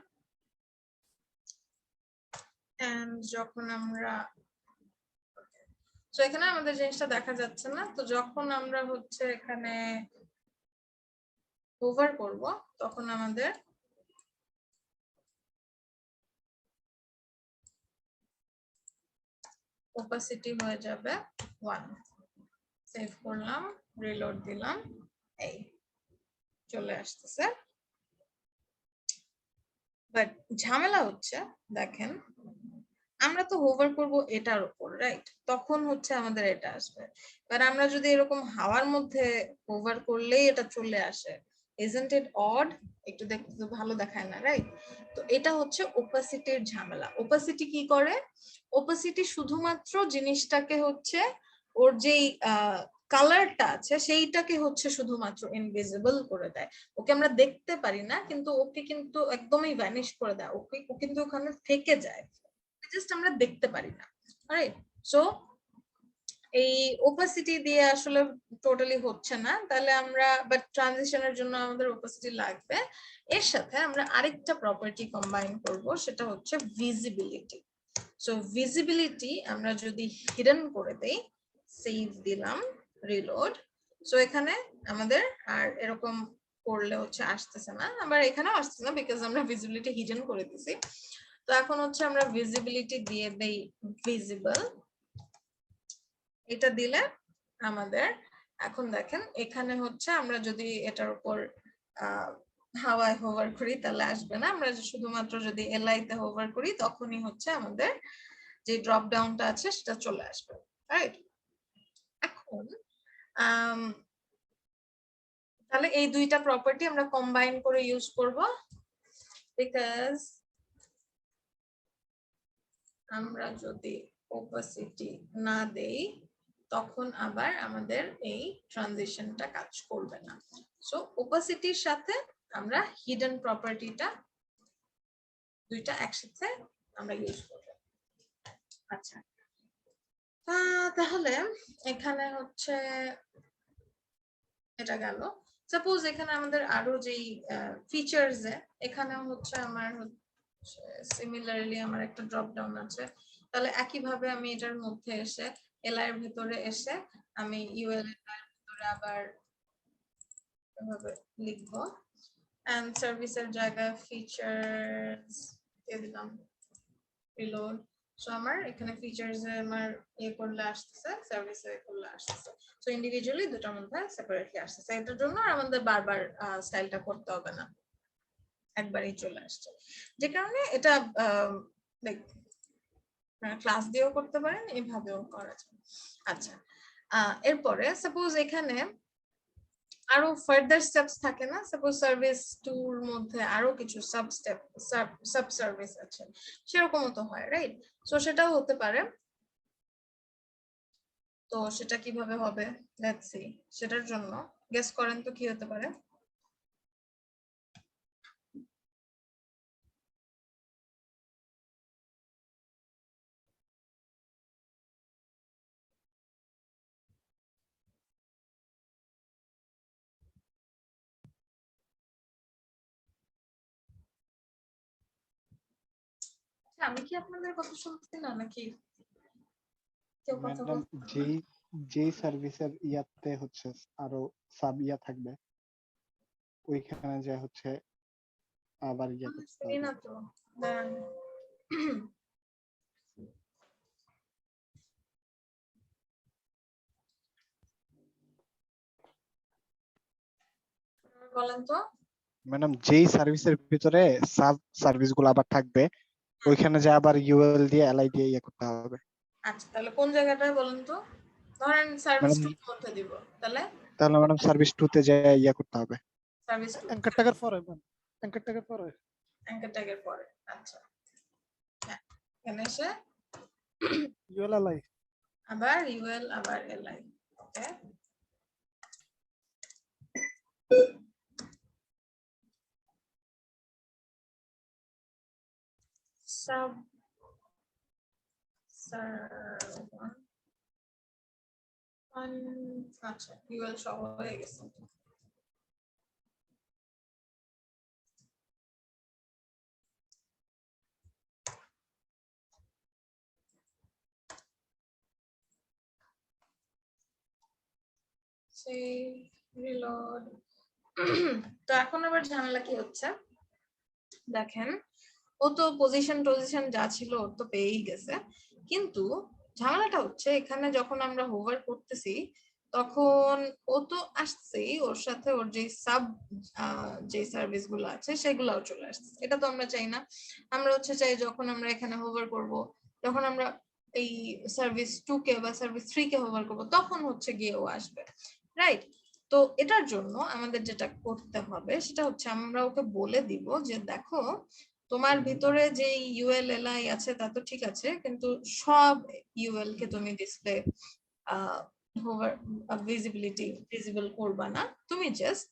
এন্ড যখন আমরা, তো এখানে আমাদের জিনিসটা দেখা যাচ্ছে না, তো যখন আমরা হচ্ছে এখানে ওভার করব তখন আমাদের ওপাসিটি হয়ে যাবে 1। সেভ করলাম, রিলোড দিলাম, এই চলে আসতেছে। বাট ঝামেলা হচ্ছে, দেখেন আমরা তো হোভার করব এটার উপর, রাইট? তখন হচ্ছে আমাদের এটা আসবে। বাট আমরা যদি এরকম হাওয়ার মধ্যে হোভার করলেই এটা চলে আসে, ইজন্ট ইট অড? একটু দেখতে তো ভালো দেখায় না, রাইট? তো এটা হচ্ছে ওপাসিটির ঝামেলা। ওপাসিটি কি করে? ওপাসিটি শুধুমাত্র জিনিসটাকে হচ্ছে ওর যেই কালারটা আছে সেইটাকে হচ্ছে শুধুমাত্র ইনভিজিবল করে দেয়। ওকে আমরা দেখতে পারি না, কিন্তু ওকে কিন্তু একদমই ভ্যানিশ করে দেয়। ওকে ও কিন্তু ওখানে থেকে যায়, জাস্ট আমরা দেখতে পারি না, রাইট? সো এই ওপাসিটি দিয়ে আসলে টোটালি হচ্ছে না। তাহলে আমরা, বাট ট্রানজিশনের জন্য আমাদের ওপাসিটি লাগবে। এর সাথে আমরা আরেকটা প্রপার্টি কম্বাইন করব, সেটা হচ্ছে ভিজিবিলিটি। সো ভিজিবিলিটি আমরা যদি হিডেন করে দেই, সেভ দিলাম, রিলোড। সো এখানে আমাদের আর এরকম করলে হচ্ছে আসতেছে না, আবার এখানেও আসতেছে না, বিকজ আমরা ভিজিবিলিটি হিডেন করে দিছি। তো এখন হচ্ছে আমরা ভিজিবিলিটি দিয়ে দেই ভিজিবল। এটা দিলে আমাদের এখন দেখেন এখানে হচ্ছে আমরা যদি এটার উপর হাওয়ায় হোভার করি তাহলে আসবে না। আমরা শুধুমাত্র যদি এলআই তে হোভার করি তখনই হচ্ছে আমাদের যে ড্রপ ডাউনটা আছে সেটা চলে আসবে, রাইট? এখন তাহলে এই দুইটা প্রপার্টি আমরা কম্বাইন করে ইউজ করব, বিকজ আমরা যদি ওপাসিটি না দেই তখন আবার আমাদের এই ট্রানজিশনটা কাজ করবে না। সো ওপাসিটির সাথে আমরা হিডেন প্রপার্টিটা দুইটা একসাথে আমরা ইউজ করব। আচ্ছা, তাহলে এখানে হচ্ছে এটা গেল। সাপোজ এখানে আমাদের আরো যেই ফিচার্স এখানে হচ্ছে আমার সিমিলারলি আমার একটা ড্রপ ডাউন আছে, তাহলে একইভাবে আমি এটার মধ্যে এসে এলআই এর ভিতরে এসে আমি ইউএল এর ভিতরে আবার এভাবে লিখবো এন্ড সার্ভিসের জায়গায় ফিচার্স দিয়ে দিলাম রিলোড। সো আমার এখানে ফিচার্স এ আমার করলে আসতেছে, সার্ভিসে করলে আসতেছে। সো ইন্ডিভিজুয়ালি দুটার মধ্যে সেপারেটলি আসতেছে। এটার জন্য আমাদের বারবার স্টাইলটা করতে হবে না, একবারই চলে আসছে। যে কারণে এটা লাইক ক্লাস দিয়েও করতে পারেন, এইভাবেও করা যায়। আচ্ছা, এরপরে সাপোজ এখানে আরো ফার্দার স্টেপস থাকে না, সাপোজ সার্ভিস টুর মধ্যে আরো কিছু সাব স্টেপ সাব সার্ভিস আছে, সেরকমও তো হয়, রাইট? সো সেটাও হতে পারে। তো সেটা কিভাবে হবে লেটস সি। সেটার জন্য গেস করেন তো কি হতে পারে? আমি কি আপনাদের কথা শুনছি না নাকি কেউ কথা ম্যাডাম বলছে? যেই সার্ভিসের ইয়াতে হচ্ছে আরো সাব ইয়া থাকবে, ওইখানে যে হচ্ছে আবার ইয়া করতে শুনি হবে। না তো, দাঁড়ান। বলেন তো। ম্যাডাম যেই সার্ভিসের ভিতরে সাব সার্ভিস গুলো আবার থাকবে, ওইখানে যে আবার ইউএল দিয়ে এলআই দিয়ে ইয়া করতে হবে। আচ্ছা, তাহলে কোন জায়গাটায় বলেন তো? ধরেন সার্ভিস ম্যাডাম টুর মধ্যে দিব, তাহলে ম্যাডাম সার্ভিস 2 তে যে ইয়া করতে হবে। সার্ভিস টু অ্যাঙ্কার ট্যাগের পরে অ্যাঙ্কার ট্যাগের পরে অ্যাঙ্কার ট্যাগের পরে। আচ্ছা, হ্যাঁ, এখানে এসে ইউএলএলআই আবার ইউএল আবার এলআই। ওকে, সাব সার্ভার আচ্ছা, ইউএল সহ হয়ে গেছে। সেই রিলোড। তো এখন আবার ঝামেলা কি হচ্ছে দেখেন, ও তো পজিশন যা ছিল ওর তো পেয়েই গেছে, কিন্তু ঝামেলাটা হচ্ছে এখানে যখন আমরা হোভার করতেছি তখন ও তো আসছেই, ওর সাথে ওর যে সাব যে সার্ভিস গুলো আছে সেগুলোও চলে আসছে। এটা তো আমরা চাই না। আমরা হচ্ছে চাই যখন আমরা এখানে হোভার করব, যখন আমরা এই সার্ভিস 2 কে বা সার্ভিস 3 কে হোভার করব, তখন হচ্ছে গিয়ে ও আসবে, রাইট? তো এটার জন্য আমাদের যেটা করতে হবে সেটা হচ্ছে আমরা ওকে বলে দিব যে দেখো, তোমার ভিতরে যে ইউএল এলআই আছে তা তো ঠিক আছে, কিন্তু সব ইউএল কে তুমি ডিসপ্লে ভিজিবল করবা না, তুমি জাস্ট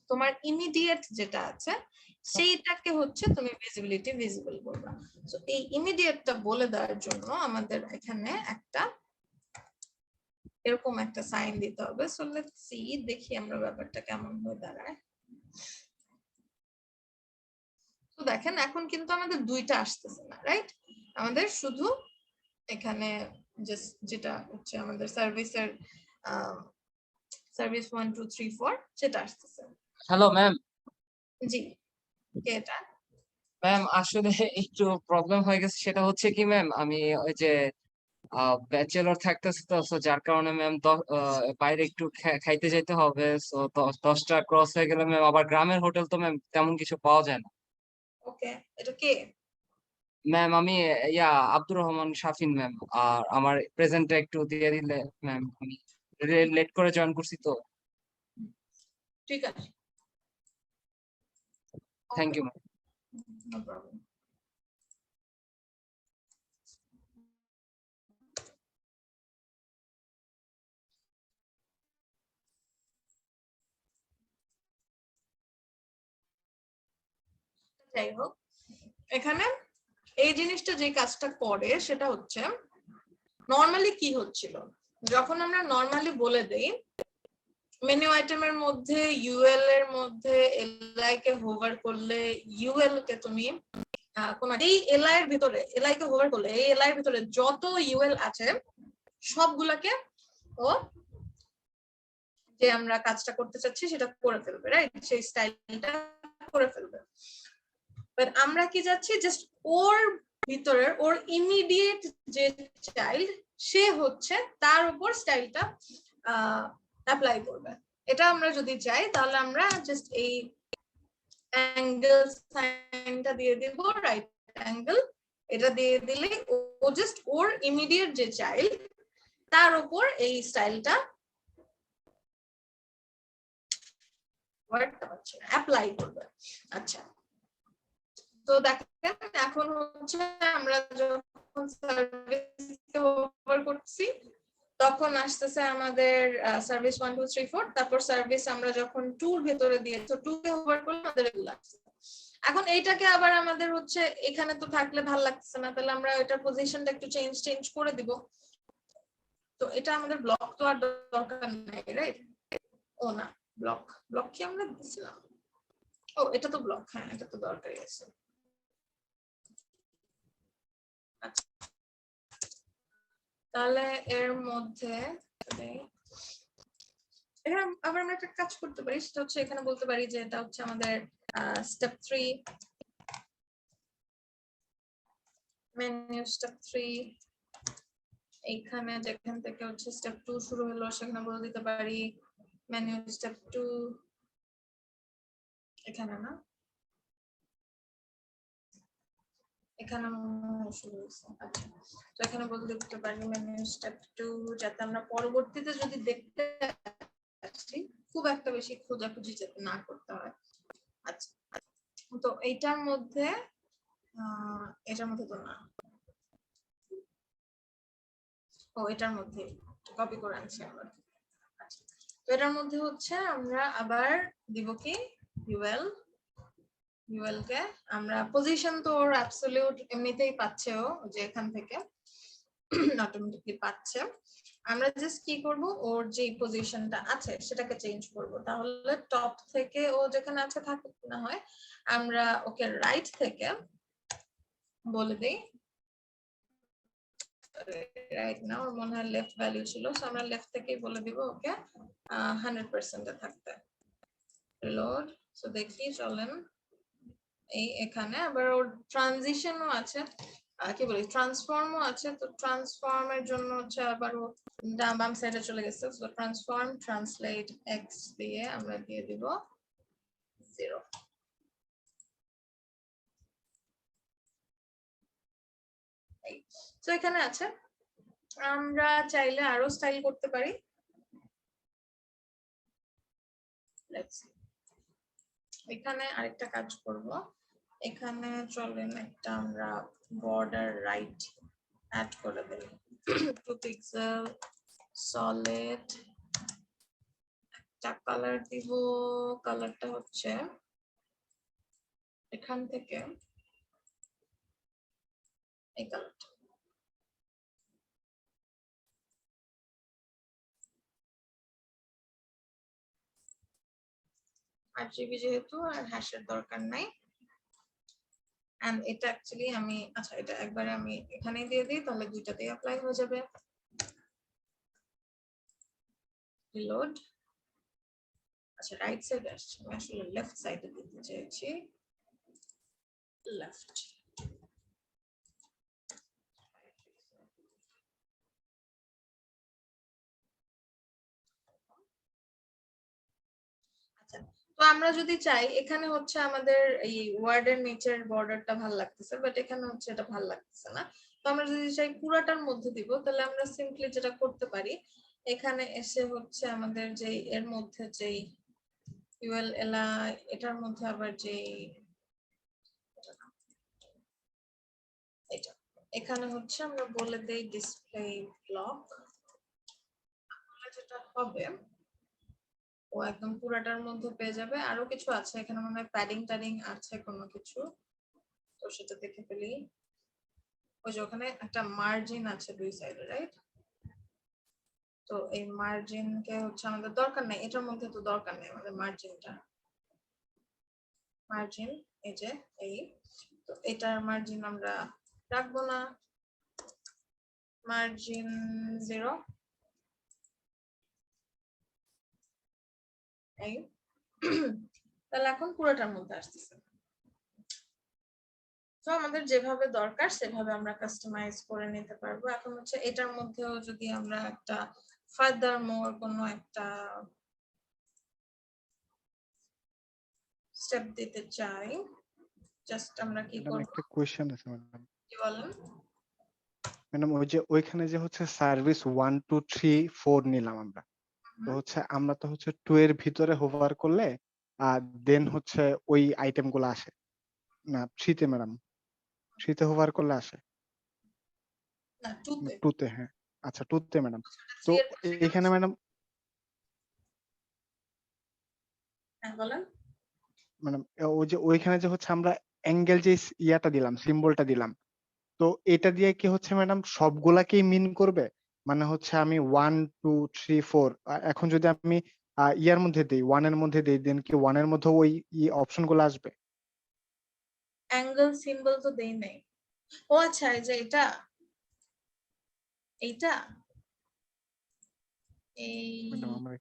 তোমার ইমিডিয়েট যেটা আছে সেইটাকে হচ্ছে তুমি ভিজিবল করবা। তো এই ইমিডিয়েটটা বলে দেওয়ার জন্য আমাদের এখানে একটা এরকম একটা সাইন দিতে হবে। সো লেটস সি, দেখি আমরা ব্যাপারটা কেমন হয়ে দাঁড়ায়। তো দেখেন এখন কিন্তু আমাদের দুইটা আসতেছে না, রাইট? আমাদের শুধু এখানে যেটা হচ্ছে আমাদের সার্ভিসের সার্ভিস 1 2 3 4 সেটা আসতেছে। Hello ma'am. জি, কে এটা? ম্যাম আসলে একটু প্রবলেম হয়ে গেছে, সেটা হচ্ছে কি ম্যাম, আমি ওই যে ব্যাচেলর থাকতেছে তো, so যার কারণে ম্যাম বাইরে একটু খাইতে যেতে হবে। সো 10টা ক্রস হয়ে গেলে ম্যাম আবার গ্রামের হোটেল তো ম্যাম তেমন কিছু পাওয়া যায় না। ওকে, এটা কে? ম্যাম আমি আব্দুর রহমান শাফিন ম্যাম। আর আমার প্রেজেন্টটা একটু দিয়ে দিলে ম্যাম, আমি লেট করে জয়েন করছি তো। ঠিক আছে, thank you ma'am. No problem. যাই হোক, এখানে এই জিনিসটা যে কাজটা করে সেটা হচ্ছে নরমালি কি হচ্ছিল, যখন আমরা নরমালি বলে দেই মেনু আইটেমের মধ্যে ইউএল এর মধ্যে এলআই কে হোভার করলে ইউএল কে তুমি কোন এই এলআই এর ভিতরে এলআই কে হোভার করলে এই এলআই এর ভিতরে যত ইউএল আছে সবগুলাকে ও যে আমরা কাজটা করতে চাচ্ছি সেটা করে ফেলবে, রাইট? সেই স্টাইলটা করে ফেলবে। বাট আমরা কি যাচ্ছি জাস্ট ওর ভিতরের ওর ইমিডিয়েট যে চাইল্ড সে হচ্ছে তার উপর স্টাইলটা অ্যাপ্লাই করবে। এটা আমরা যদি চাই তাহলে আমরা জাস্ট এই অ্যাঙ্গেল সাইনটা দিয়ে দিব, রাইট অ্যাঙ্গেল, এটা দিয়ে দিলে ও জাস্ট ওর ইমিডিয়েট যে চাইল্ড তার উপর এই স্টাইলটা অ্যাপ্লাই করবে। আচ্ছা, তো দেখেন এখন হচ্ছে আমরা যখন সার্ভিসকে ওভার করছি তখন আসতেছে আমাদের সার্ভিস 1 2 3 4, তারপর সার্ভিস আমরা যখন 2 এর ভিতরে দিয়ে তো 2 কে ওভার করলে আমাদের এগুলো আসছে। এখন এইটাকে আবার আমাদের হচ্ছে এখানে তো থাকলে ভালো লাগতেছে না, তাহলে আমরা এটার পজিশনটা একটু চেঞ্জ করে দিব। তো এটা আমাদের ব্লক তো আর দরকার নাই, রাইট? ও না, ব্লক কি আমরা দিছিলাম? ও এটা তো ব্লক, হ্যাঁ এটা তো দরকারই আছে। আচ্ছা, তাহলে এর মধ্যে এখানে আবার আমরা একটা কাজ করতে পারি, সেটা হচ্ছে এখানে বলতে পারি যে এটা হচ্ছে আমাদের স্টেপ 3, মেনু স্টেপ 3। এইখানে যেখান থেকে হচ্ছে স্টেপ 2 শুরু হলো সেখানে বলে দিতে পারি মেনু স্টেপ 2, এখানে না, এখানে শুরু হয়েছে। আচ্ছা, তো এখানে বলে দিতে পারি মেনু স্টেপ 2, যাতে আমরা পরবর্তীতে যদি দেখতে আসি খুব একটা বেশি খোঁজাখুঁজি যাতে না করতে হয়। আচ্ছা, তো এটার মধ্যে তো না, ও এটার মধ্যে কপি করে আনছি আমরা। আচ্ছা, তো এটার মধ্যে হচ্ছে আমরা আবার দিব কি ইউএল কে আমরা পজিশন তো ওর অ্যাবসলিউট এমনিতেই পাচ্ছে, ও যে এখান থেকে অটোমেটিকলি পাচ্ছে। আমরা জাস্ট কি করব, ওর যে পজিশনটা আছে সেটাকে চেঞ্জ করব। তাহলে টপ থেকে ও যেখানে আছে থাকুক না হয়, আমরা ওকে রাইট থেকে বলে দেই, রাইট না ওর মনে হয় লেফট ভ্যালু ছিল, সো আমরা লেফট থেকেই বলে দিব ওকে 100% এ থাকতে। রিলোড, সো দেখি চলেন এই এখানে আবার ওর ট্রানজিশনও আছে, কি বলি ট্রান্সফর্মও আছে। তো ট্রান্সফর্মের জন্য হচ্ছে আবার ও বাম সাইডে চলে গেছে, সো ট্রান্সফর্ম ট্রান্সলেট এক্স দিয়ে আমরা দিয়ে দিব 0। তো এখানে আছে, আমরা চাইলে আরো স্টাইল করতে পারি। এখানে আরেকটা কাজ করব, এখানে চলেন একটা আমরা বর্ডার রাইট অ্যাড করে দেই 2 পিক্সেল সলিড, একটা কালার দিব, কালারটা হচ্ছে এখান থেকে এই কালারটা। আরজিবি যেহেতু আর হ্যাশের দরকার নাই, এন্ড এটা অ্যাকচুয়ালি আমি আচ্ছা এটা একবারে আমি এখানেই দিয়ে দিই, তাহলে দুইটাতেই অ্যাপ্লাই হয়ে যাবে। রিলোড, আচ্ছা রাইট সাইডে আসছে, আমি আসলে লেফট সাইডে দিতে চাইছি, লেফট। আচ্ছা, তো আমরা যদি চাই এখানে হচ্ছে আমাদের এই ওয়ার্ডের নিচের বর্ডারটা ভালো লাগতেছে, বাট এখানে হচ্ছে এটা ভালো লাগতেছে না। তো আমরা যদি চাই পুরাটার মধ্যে দিব, তাহলে আমরা সিম্পলি যেটা করতে পারি, এখানে এসে হচ্ছে আমাদের যে এর মধ্যে যেই ইউএল এলা এটার মধ্যে আবার যেই এটা এখানে হচ্ছে আমরা বলে দেই ডিসপ্লে ব্লক, যেটা হবে ও একদম পুরাটার মধ্যে পেয়ে যাবে। আরো কিছু আছে এখানে, মনে হয় প্যাডিং ট্যাডিং আছে কোনো কিছু, তো সেটা দেখে ফেলি। ওই যে ওখানে একটা মার্জিন আছে দুই সাইডে, রাইট? তো এই মার্জিনকে হচ্ছে আমাদের দরকার নেই, এটার মধ্যে তো দরকার নেই আমাদের মার্জিনটা। মার্জিন এই যে এই, তো এটার মার্জিন আমরা রাখবো না, মার্জিন 0। এই তাহলে এখন পুরোটার মধ্যে আসতেছে। তো আমাদের যেভাবে দরকার সেভাবে আমরা কাস্টমাইজ করে নিতে পারবো। এখন হচ্ছে এটার মধ্যেও যদি আমরা একটা ফার্দার মোর কোনো একটা স্টেপ দিতে চাই, জাস্ট আমরা কি ম্যাডাম করব? একটা কোয়েশ্চেন আছে ম্যাডাম। কি বলেন? ম্যাডাম ওই যে ওইখানে যে হচ্ছে সার্ভিস 1 2 3 4 নিলাম আমরা, তো হচ্ছে আমরা তো হচ্ছে 2 এর ভিতরে হোভার করলে দেন হচ্ছে ওই আইটেম গুলো আসে না 3 তে ম্যাডাম? 3 তে হোভার করলে আসে? না 2 তে। 2 তে, হ্যাঁ আচ্ছা 2 তে ম্যাডাম। তো 3 এর পাশে এখানে ম্যাডাম হ্যাঁ বলেন। ম্যাডাম ওই যে ওইখানে যে হচ্ছে আমরা অ্যাঙ্গেল যে ইয়াটা দিলাম, সিম্বলটা দিলাম, তো এটা দিয়ে কি হচ্ছে ম্যাডাম সবগুলাকেই মিন করবে? মানে হচ্ছে আমি 1 2 3 4 এখন যদি আমি ইয়ার মধ্যে দেই, 1 এর মধ্যে দেই, দেন কি 1 এর মধ্যে ওই অপশন গুলো আসবে? অ্যাঙ্গেল সিম্বল তো দেই নাই। ও আচ্ছা, এই যে এটা এইটা এই ম্যাডাম আমরা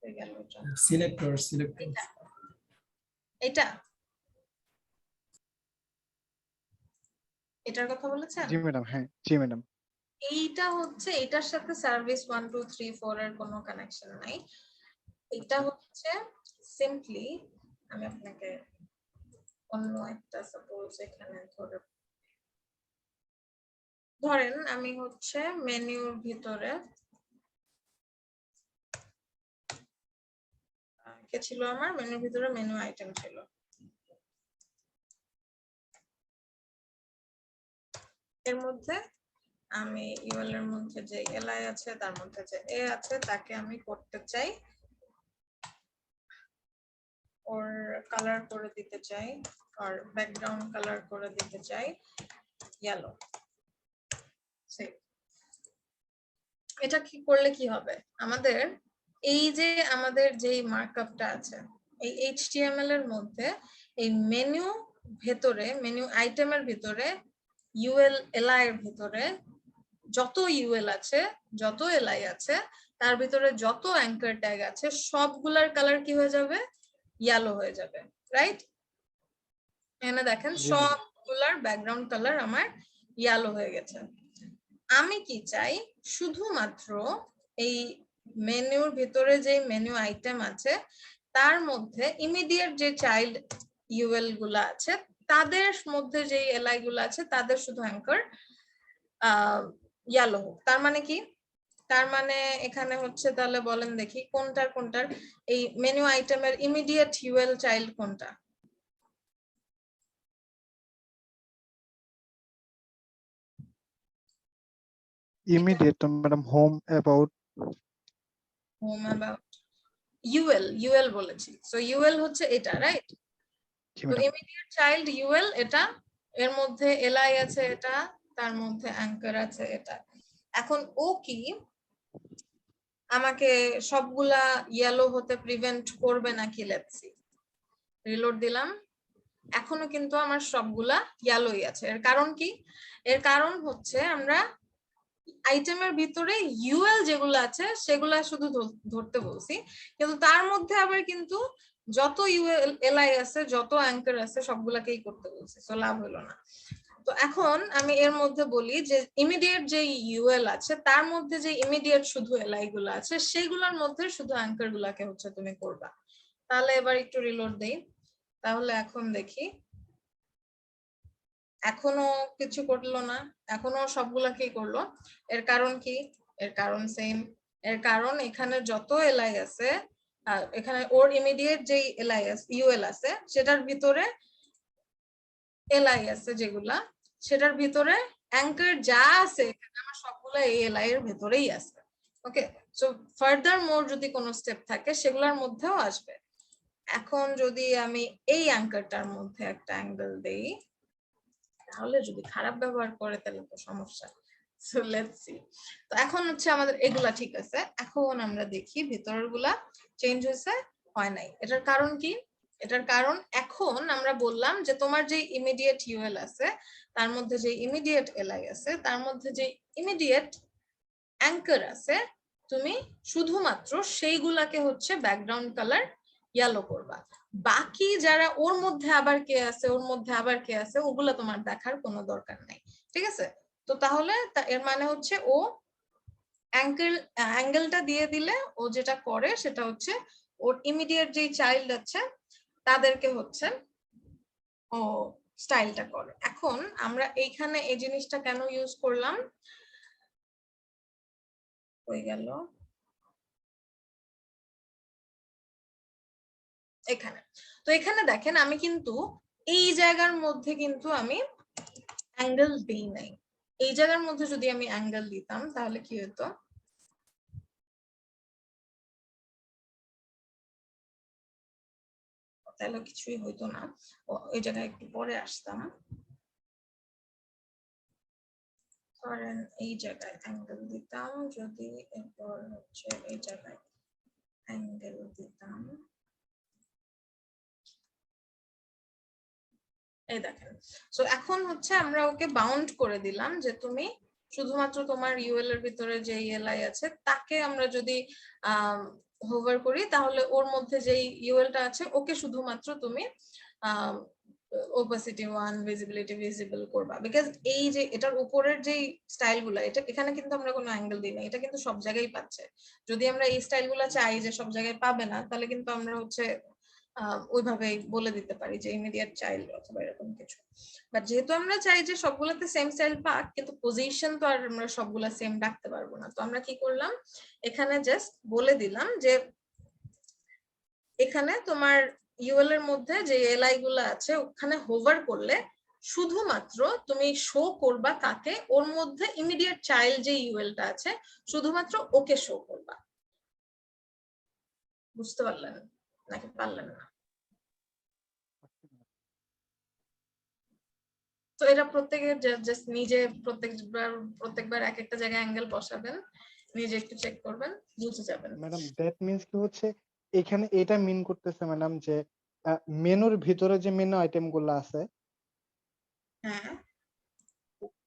হয়ে গেল এটা। সিলেক্টর এটা এটার কথা বলেছেন? জি ম্যাডাম, হ্যাঁ জি ম্যাডাম। এইটা হচ্ছে এটার সাথে সার্ভিস 1 2 3 4 এর কোনো কানেকশন নাই। এটা হচ্ছে সিম্পলি, আমি আপনাকে অন্য একটা সাপোজ এখানে ধরেন আমি হচ্ছে মেনুর ভিতরে কে ছিল, আমার মেনুর ভিতরে মেনু আইটেম ছিল। এর মধ্যে আমি ইউএল এর মধ্যে যে এলআই আছে তার মধ্যে যে এ আছে তাকে আমি করতে চাই, ওর কালার করে দিতে চাই, আর ব্যাকগ্রাউন্ড কালার করে দিতে চাই ইয়েলো। এটা কি করলে কি হবে? আমাদের এই যে আমাদের যেই মার্কআপটা আছে এই এইচটিএমএল এর মধ্যে এই মেনু ভেতরে, মেনু আইটেমের ভিতরে, ইউএল এলআই এর ভিতরে যত ইউএল আছে, যত এলআই আছে, তার ভিতরে যত অ্যাঙ্কার ট্যাগ আছে সবগুলার কালার কি হয়ে যাবে? ইয়েলো হয়ে যাবে, রাইট? এখানে দেখেন সবগুলার ব্যাকগ্রাউন্ড কালার আমার ইয়েলো হয়ে গেছে। আমি কি চাই? শুধুমাত্র এই মেনুর ভিতরে যে মেনু আইটেম আছে তার মধ্যে ইমিডিয়েট যে চাইল্ড ইউএল গুলা আছে তাদের মধ্যে যে এলআই গুলো আছে তাদের শুধু অ্যাঙ্কার ইয়েলো হোক। তার মানে কি? তার মানে এখানে হচ্ছে, তাহলে বলেন দেখি কোনটার কোনটার এই মেনু আইটেমের ইমিডিয়েট ইউএল চাইল্ড কোনটা? Immediate madam home about. Home about UL বলেছি, সো ইউএল হচ্ছে এটা, রাইট? তো ইমিডিয়েট চাইল্ড ইউএল এটা, এর মধ্যে এলআই আছে এটা, তার মধ্যে অ্যাঙ্কার আছে এটা। এখন ও কি আমাকে সবগুলা ইয়েলো হতে প্রিভেন্ট করবে নাকি? লেটস সি, রিলোড দিলাম, এখনো কিন্তু আমার সবগুলা ইয়েলোই আছে। এর কারণ কি? এর কারণ হচ্ছে আমরা আইটেমের ভিতরে ইউএল যেগুলো আছে সেগুলা শুধু ধরতে বলছি, কিন্তু তার মধ্যে আবার কিন্তু যত ইউএল এলআই আছে, যত অ্যাঙ্কার আছে সবগুলাকেই করতে বলছি, তো লাভ হলো না। তো এখন আমি এর মধ্যে বলি যে ইমিডিয়েট যে ইউএল আছে তার মধ্যে যে ইমিডিয়েট শুধু এলআই গুলো আছে সেগুলোর মধ্যে শুধু অ্যাঙ্কার গুলাকে হচ্ছে তুমি করবা। তাহলে এবার একটু রিলোড দেই, তাহলে এখন দেখি এখনো কিছু করলো না, এখনো সবগুলাকেই করলো। এর কারণ কি? এর কারণ সেম, এর কারণ এখানে যত এলআই আছে, এখানে ওর ইমিডিয়েট যে এলআই আছে ইউএল আছে সেটার ভিতরে এলআই আছে যেগুলা, সেটার ভিতরে অ্যাঙ্কার যা আছে এখানে আমার সবগুলা এই এলআই এর ভিতরেই আছে। ওকে, সো ফার্দার মোর যদি কোনো স্টেপ থাকে সেগুলোর মধ্যেও আসবে। এখন যদি আমি এই অ্যাঙ্কারটার মধ্যে একটা অ্যাঙ্গেল দেই, তাহলে যদি খারাপ ব্যবহার করে তাহলে তো সমস্যা। So let's see. তো এখন হচ্ছে আমাদের এগুলা ঠিক আছে, এখন আমরা দেখি ভিতরের গুলা চেঞ্জ হয়েছে হয় নাই। এটার কারণ কি? এটার কারণ এখন আমরা বললাম যে তোমার যে ইমিডিয়েট ইউএল আছে তার মধ্যে যে ইমিডিয়েট এলআই আছে তার মধ্যে যে ইমিডিয়েট অ্যাঙ্কার আছে, তুমি শুধুমাত্র সেইগুলাকে হচ্ছে ব্যাকগ্রাউন্ড কালার ইয়েলো করবা। বাকি যারা ওর মধ্যে আবার কে আছে ওর মধ্যে আবার কে আছে ওগুলা তোমার দেখার কোনো দরকার নাই, ঠিক আছে? তো তাহলে এর মানে হচ্ছে ও অ্যাঙ্গেলটা দিয়ে দিলে ও যেটা করে সেটা হচ্ছে ওর ইমিডিয়েট যে চাইল্ড আছে তাদেরকে হচ্ছে ও স্টাইলটা করে। এখন আমরা এইখানে এই জিনিসটা কেন ইউজ করলাম, হয়ে গেল এখানে। তো এখানে দেখেন আমি কিন্তু এই জায়গার মধ্যে কিন্তু আমি অ্যাঙ্গেল দিই নাই। এই জায়গার মধ্যে যদি আমি অ্যাঙ্গেল দিতাম তাহলে কি হতো, তাহলে কিছুই হইতো না। এই জায়গায় একটু পরে আসতাম। ধরেন এই জায়গায় অ্যাঙ্গেল দিতাম, যদি এরপর হচ্ছে এই জায়গায় অ্যাঙ্গেল দিতাম, এই দেখেন। সো এখন হচ্ছে আমরা ওকে বাউন্ড করে দিলাম যে তুমি শুধুমাত্র তোমার ইউএল এর ভিতরে যে এলআই আছে তাকে আমরা যদি হোভার করি তাহলে ওর মধ্যে যে ইউএলটা আছে ওকে শুধুমাত্র তুমি ওপাসিটি 1 ভিজিবিলিটি ভিজিবল করবা, বিকজ এই যে এটার উপরের যে স্টাইলগুলো এটা এখানে কিন্তু আমরা কোনো অ্যাঙ্গেল দিই না, এটা কিন্তু সব জায়গায় পাচ্ছে। যদি আমরা এই স্টাইলগুলো চাই যে সব জায়গায় পাবে না তাহলে কিন্তু আমরা হচ্ছে ওইভাবে বলে দিতে পারি যে ইমিডিয়েট চাইল্ড অথবা এরকম কিছু। বাট যেহেতু আমরা চাই যে সবগুলোতে সেম স্টাইল পাক, কিন্তু পজিশন তো আর আমরা সবগুলা সেম রাখতে পারবো না। তো আমরা কি করলাম, এখানে জাস্ট বলে দিলাম যে এখানে তোমার ইউএল এর মধ্যে যে এলআই গুলো আছে ওখানে হোভার করলে শুধুমাত্র তুমি শো করবা কাকে, ওর মধ্যে ইমিডিয়েট চাইল্ড যে ইউএলটা আছে শুধুমাত্র ওকে শো করবা। বুঝতে পারলেন নাকি পারলেন না? তো এটা প্রত্যেকের জাস্ট নিজে প্রত্যেকবার এক একটা জায়গায় অ্যাঙ্গেল বসাবেন, নিজে একটু চেক করবেন, বুঝে যাবেন। ম্যাডাম দ্যাট মিন্স কি হচ্ছে এখানে এটা মিন করতেছে ম্যাডাম যে মেনুর ভিতরে যে মেনু আইটেম গুলো আছে হ্যাঁ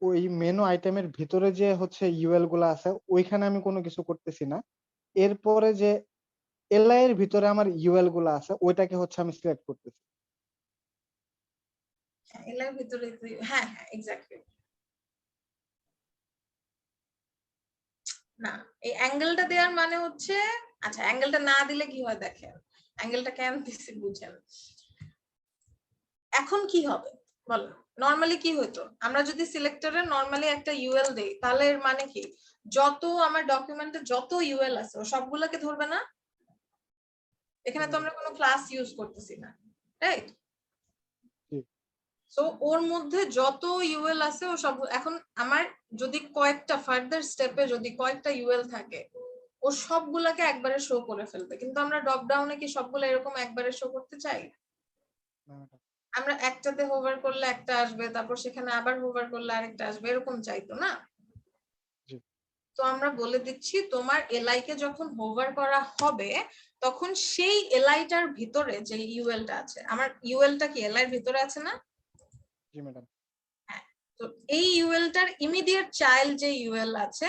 ওই মেনু আইটেমের ভিতরে যে হচ্ছে ইউএল গুলো আছে ওইখানে আমি কোনো কিছু করতেছি না, এরপরে যে এলআই এর ভিতরে আমার ইউএল গুলো আছে ওইটাকে হচ্ছে আমি সিলেক্ট করতেছি। এলআই ভিতরে হ্যাঁ হ্যাঁ এক্স্যাক্টলি। না এই অ্যাঙ্গেলটা দেওয়ার মানে হচ্ছে, আচ্ছা অ্যাঙ্গেলটা না দিলে কি হয় দেখেন, অ্যাঙ্গেলটা কেন দিছি বুঝেন। এখন কি হবে বলেন, নরমালি কি হতো, আমরা যদি সিলেক্টরে নরমালি একটা ইউএল দেই তাহলে এর মানে কি, যত আমার ডকুমেন্টে যত ইউএল আছে ও সবগুলোকে ধরবে না? এখানে তো আমরা কোনো ক্লাস ইউজ করতেছি না, রাইট? সো ওর মধ্যে যত ইউএল আছে ও সব, এখন আমার যদি কয়েকটা ফার্দার স্টেপে যদি কয়েকটা ইউএল থাকে ও সবগুলাকে একবারে শো করে ফেলবে, কিন্তু আমরা ড্রপ ডাউনে কি সবগুলো এরকম একবারে শো করতে চাই? আমরা একটাতে হোভার করলে একটা আসবে, তারপর সেখানে আবার হোভার করলে আরেকটা আসবে, এরকম চাইতো না। তো আমরা বলে দিচ্ছি তোমার এলআই কে যখন হোভার করা হবে তখন সেই এলআইটার ভিতরে যে ইউএলটা আছে, আমার ইউএলটা কি এলআই এর ভিতরে আছে না? জি ম্যাডাম। হ্যাঁ, তো এই ইউএলটার ইমিডিয়েট চাইল্ড যে ইউএল আছে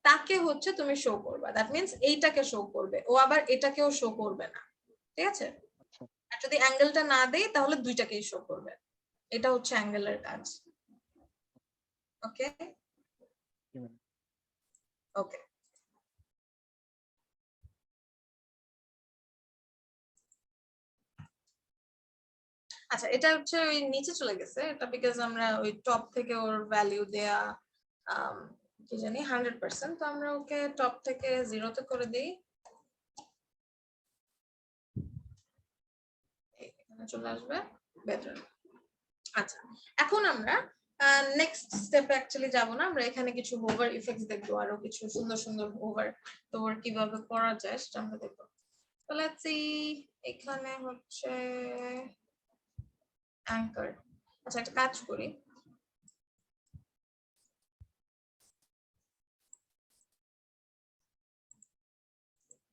তাকে হচ্ছে তুমি শো করবা, দ্যাট মিন্স এইটাকে শো করবে, ও আবার এটাকেও শো করবে না, ঠিক আছে? আর যদি অ্যাঙ্গেলটা না দেই তাহলে দুইটাকেই শো করবে, এটা হচ্ছে অ্যাঙ্গেলের কাজ। ওকে ওকে আচ্ছা, এটা হচ্ছে ওই নিচে চলে গেছে, এটা বিকজ আমরা ওই টপ থেকে ওর ভ্যালু দেয়া কি জানি 100%, তো আমরা ওকে টপ থেকে 0-তে করে দিই, এখানে চলে আসবে বেটার। আচ্ছা এখন আমরা নেক্সট স্টেপে অ্যাকচুয়ালি যাব না, আমরা এখানে কিছু হোভার ইফেক্টস দেখবো, আরো কিছু সুন্দর সুন্দর হোভার কিভাবে করা যায় সেটা আমরা দেখবো। So let's see, এখানে হচ্ছে অ্যাঙ্কার। আচ্ছা একটা কাজ করি,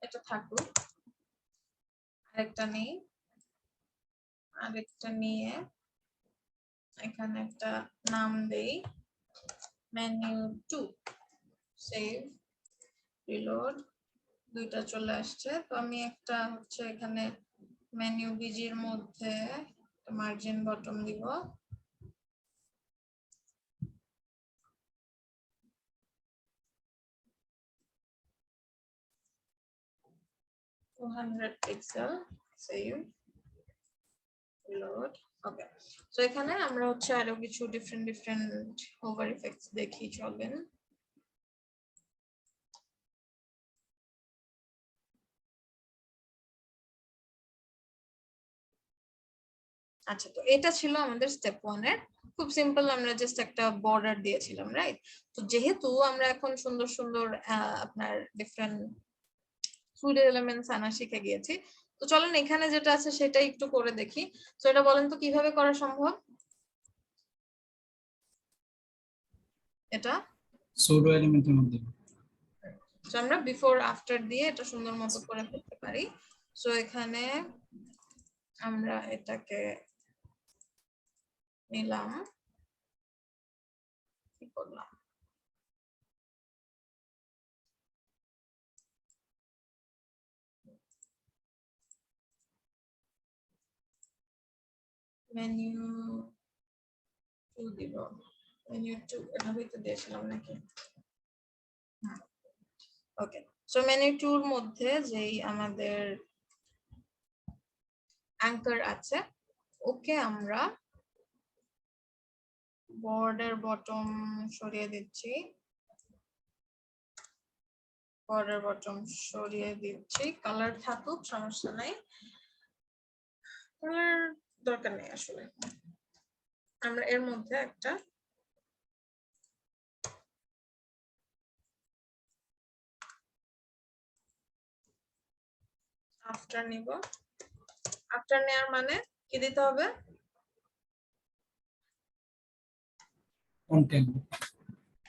এটা থাকুক, আরেকটা নেই, আরেকটা নিয়ে এখানে একটা নাম দেই মেনু 2, সেভ, রিলোড, দুইটা চলে আসছে। তো আমি একটা হচ্ছে এখানে মেনু বিজির মধ্যে মার্জিন বটম দিব, পিক্সেল, সেভ, রিলোড। ওকে, সো এখানে আমরা হচ্ছে আরো কিছু ডিফারেন্ট হোভার ইফেক্টস দেখি, চলেন। আচ্ছা, তো এটা ছিল আমাদের স্টেপ 1 এর, খুব সিম্পল, আমরা জাস্ট একটা বর্ডার দিয়েছিলাম, রাইট? তো যেহেতু আমরা এখন সুন্দর সুন্দর আপনার ডিফারেন্ট ফ্লুইড এলিমেন্টস আনা শিখে গিয়েছি, তো চলেন এখানে যেটা আছে সেটা একটু করে দেখি। তো এটা বলেন তো কিভাবে করা সম্ভব? এটা সুডো এলিমেন্টের মধ্যে তো আমরা বিফোর আফটার দিয়ে এটা সুন্দর মতো করে ফেলতে পারি। সো এখানে আমরা এটাকে নিলাম, কি করলাম, মেনু 2 দিব, মেনু 2 এভাবেই তো দিয়েছিলাম নাকি? ওকে, সো মেনু 2 এর মধ্যে যেই আমাদের অ্যাঙ্কার আছে, ওকে আমরা বর্ডার বটম সরিয়ে দিচ্ছি, বর্ডার বটম সরিয়ে দিচ্ছি, কালার থাকুক সমস্যা নাই, কালার দরকার নেই আসলে। আমরা এর মধ্যে একটা আফটার নিব, আফটার নেওয়ার মানে কি দিতে হবে?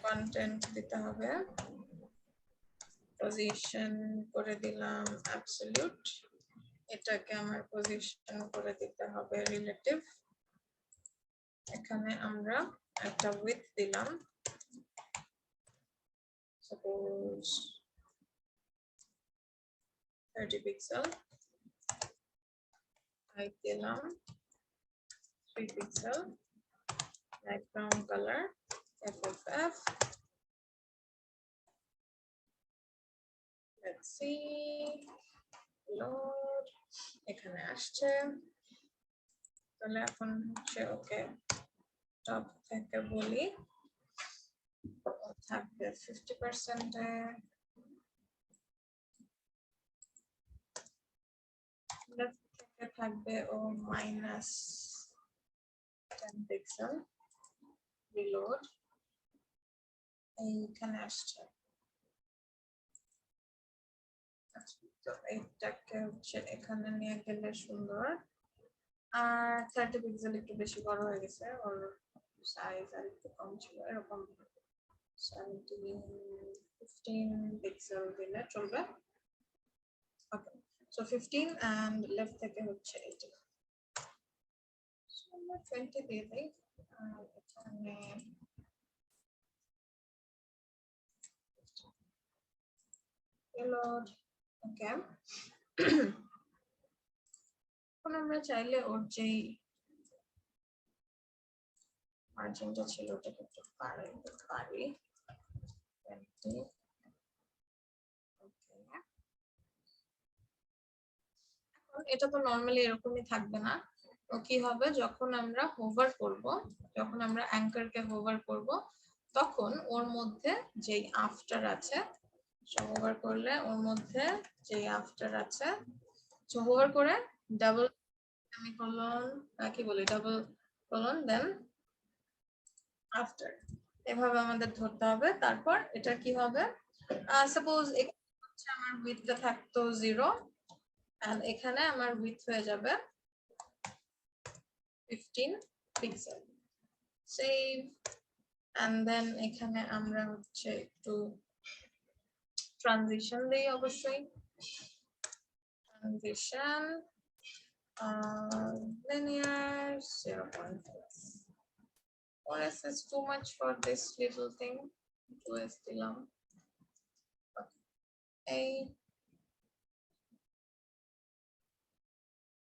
কন্টেন্ট দিতে হবে, পজিশন করে দিলাম অ্যাবসলিউট, এটাকে আমার পজিশন করে দিতে হবে রিলেটিভ, এখানে আমরা একটা উইডথ দিলাম, সাপোজ 30 পিক্সেল, হাইট দিলাম 3 pixel, background colour FFF, let's see, load, এখানে আসছে। তাহলে এখন হচ্ছে ওকে, টপ থেকে বলি থাকবে 50% এ, লেফট থেকে থাকবে ও -10 পিক্সেল, রিলোড, এইখানে আসছে। তো এইটাকে হচ্ছে এখানে নিয়ে গেলে সুন্দর, আর 30 পিক্সেল একটু বেশি বড় হয়ে গেছে, ওর সাইজ আর একটু কম ছিল, এরকম 15 পিক্সেল দিলে চলবে। ওকে, সো 15 এন্ড লেফট থেকে হচ্ছে 80, সো আমরা 20 দিয়ে দেই, আর এখানে রিলোড। ওকে, এখন আমরা চাইলে ওর যেই মার্জিনটা ছিল ওটাকে একটু বাড়াইতে পারি, 20। এখন এটা তো নরমালি এরকমই থাকবে না, তো কি হবে, যখন আমরা হোভার করব, যখন আমরা অ্যাঙ্কারকে হোভার করব, তখন ওর মধ্যে যেই আফটার আছে, হোভার করলে ওর মধ্যে যেই আফটার আছে, হোভার করে ডাবল সেমিকোলন কি বলি, ডাবল কোলন দেন আফটার, এভাবে আমাদের ধরতে হবে। তারপর এটা কি হবে, সাপোজ হচ্ছে আমার উইডথটা থাকতো 0, and এখানে আমার width হয়ে যাবে 15 পিক্সেল। সেভ, and then এখানে আমরা হচ্ছে একটু ট্রানজিশন দেই অবশ্যই। Transition linear 0.5. 4s is too much for this little thing. 2s দিলাম। এই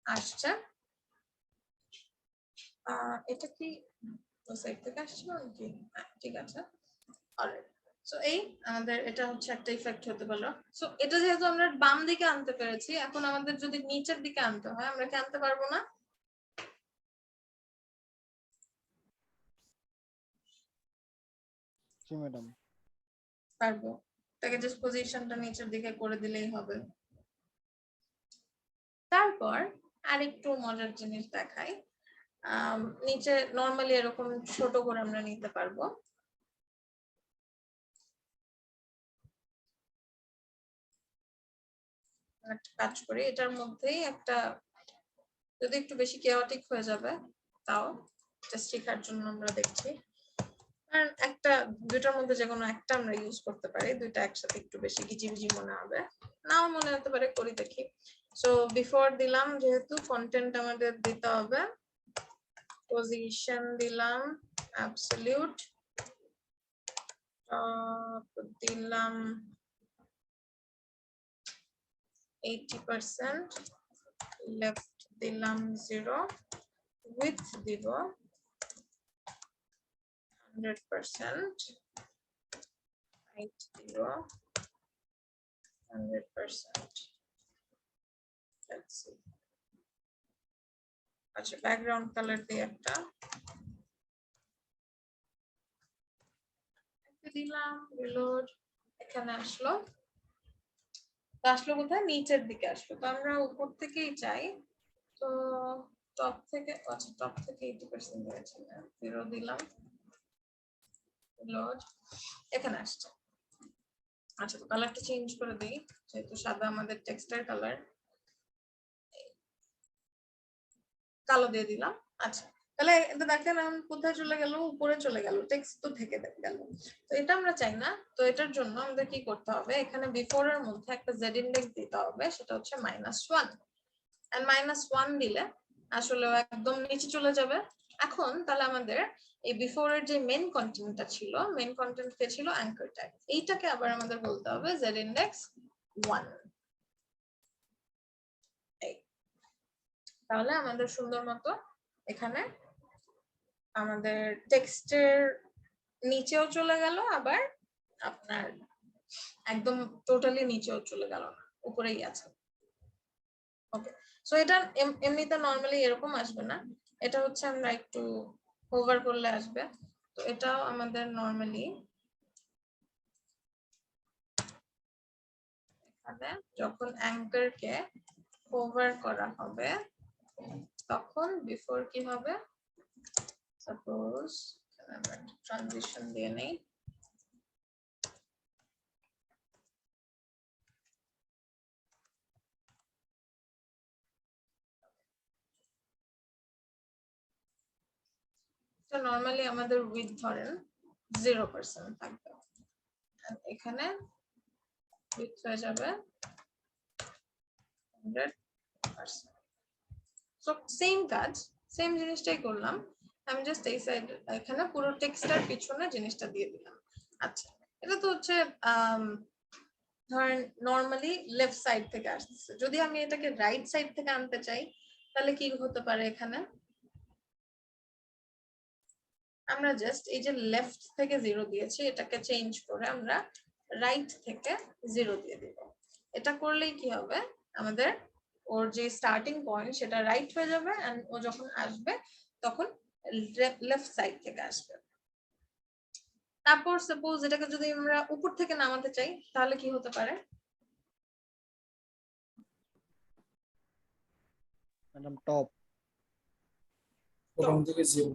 আসছে। এটা কি ওয়েবসাইট থেকে আসছিল নাকি? ঠিক আছে, অলরাইট। সো এই আমাদের এটা হচ্ছে একটা ইফেক্ট হতে পারলো। সো এটা যেহেতু আমরা বাম দিকে আনতে পেরেছি, এখন আমাদের যদি নিচের দিকে আনতে হয় আমরা কি আনতে পারবো না? জি ম্যাডাম। পারবো। তাকে জাস্ট পজিশনটা নিচের দিকে করে দিলেই হবে। তারপর আরেকটু মজার জিনিস দেখাই। নিচে নরমালি এরকম ছোট করে আমরা নিতে পারবো। একটা কাজ করি, এটার মধ্যেই একটা, যদি একটু বেশি কেওয়াটিক হয়ে যাবে তাও জাস্ট শেখার জন্য আমরা দেখছি। কারণ একটা দুইটার মধ্যে যে কোনো একটা আমরা ইউজ করতে পারি, দুইটা একসাথে একটু বেশি গিজিবিজি মনে হবে, নাও মনে হতে পারে, করি দেখি। সো বিফোর দিলাম, যেহেতু কন্টেন্ট আমাদের দিতে হবে, পজিশন দিলাম অ্যাবসলিউট, দিলাম 80%, লেফট দিলাম 0, width দিব 100%, height দিব 100%. Let's see. আচ্ছা, ব্যাকগ্রাউন্ড কালার দিয়ে একটা দিলাম, রিলোড, এখানে আসলো। আসলো কোথায়? নিচের দিকে আসলো। তো আমরা উপর থেকেই চাই, তো টপ থেকে, আচ্ছা টপ থেকে 80% দিয়েছি, 0 দিলাম, রিলোড, এখানে আসছে। আচ্ছা, তো কালারটা চেঞ্জ করে দিই, যেহেতু সাদা আমাদের টেক্সটের কালার, কালো দিয়ে দিলাম। আচ্ছা, তাহলে এটা দেখেন এখন কোথায় চলে গেল? উপরে চলে গেল, টেক্সট তো থেকে গেল। তো এটা আমরা চাই না। তো এটার জন্য আমাদের কি করতে হবে? এখানে বিফোর এর মধ্যে একটা জেড ইন্ডেক্স দিতে হবে, সেটা হচ্ছে -1, এন্ড -1 দিলে আসলে একদম নিচে চলে যাবে। এখন তাহলে আমাদের এই বিফোর এর যে মেইন কন্টেন্টটা ছিল, মেইন কন্টেন্ট কে ছিল অ্যাঙ্কার ট্যাগ, এইটাকে আবার আমাদের বলতে হবে জেড ইন্ডেক্স 1। তাহলে আমাদের সুন্দর মতো এখানে আমাদের টেক্সটের নিচেও চলে গেল, আবার আপনার একদম টোটালি নিচেও চলে গেল না, উপরেই আছে। ওকে, সো এটা এমনিতে নরমালি এরকম আসবে না, এটা হচ্ছে আমরা একটু হোভার করলে আসবে। তো এটাও আমাদের নরমালি এখানে যখন অ্যাঙ্কারকে হোভার করা হবে তখন বিফোর কি হবে? সাপোজ আমরা ট্রানজিশন দিয়ে নেই, তো নরমালি আমাদের উইথ ধরেন 0% থাকবে, এখানে উইথ হয়ে যাবে 100%। সো সেম কাজ, সেম জিনিসটাই করলাম, আমি জাস্ট এই সাইড এখানে পুরো টেক্সটার পিছনে জিনিসটা দিয়ে দিলাম। আচ্ছা, এটা তো হচ্ছে ধরেন নরমালি লেফট সাইড থেকে আসছে, যদি আমি এটাকে রাইট সাইড থেকে আনতে চাই তাহলে কি হতে পারে? এখানে আমরা জাস্ট এই যে লেফট থেকে 0 দিয়েছি, এটাকে চেঞ্জ করে আমরা রাইট থেকে 0 দিয়ে দিব। এটা করলেই কি হবে? আমাদের ওর যে স্টার্টিং পয়েন্ট সেটা রাইট হয়ে যাবে, এন্ড ও যখন আসবে তখন লেফট সাইড থেকে আসবে। তারপর সাপোজ এটাকে যদি আমরা উপর থেকে নামাতে চাই তাহলে কি হতে পারে? ম্যাডাম টপ, বটম থেকে 0।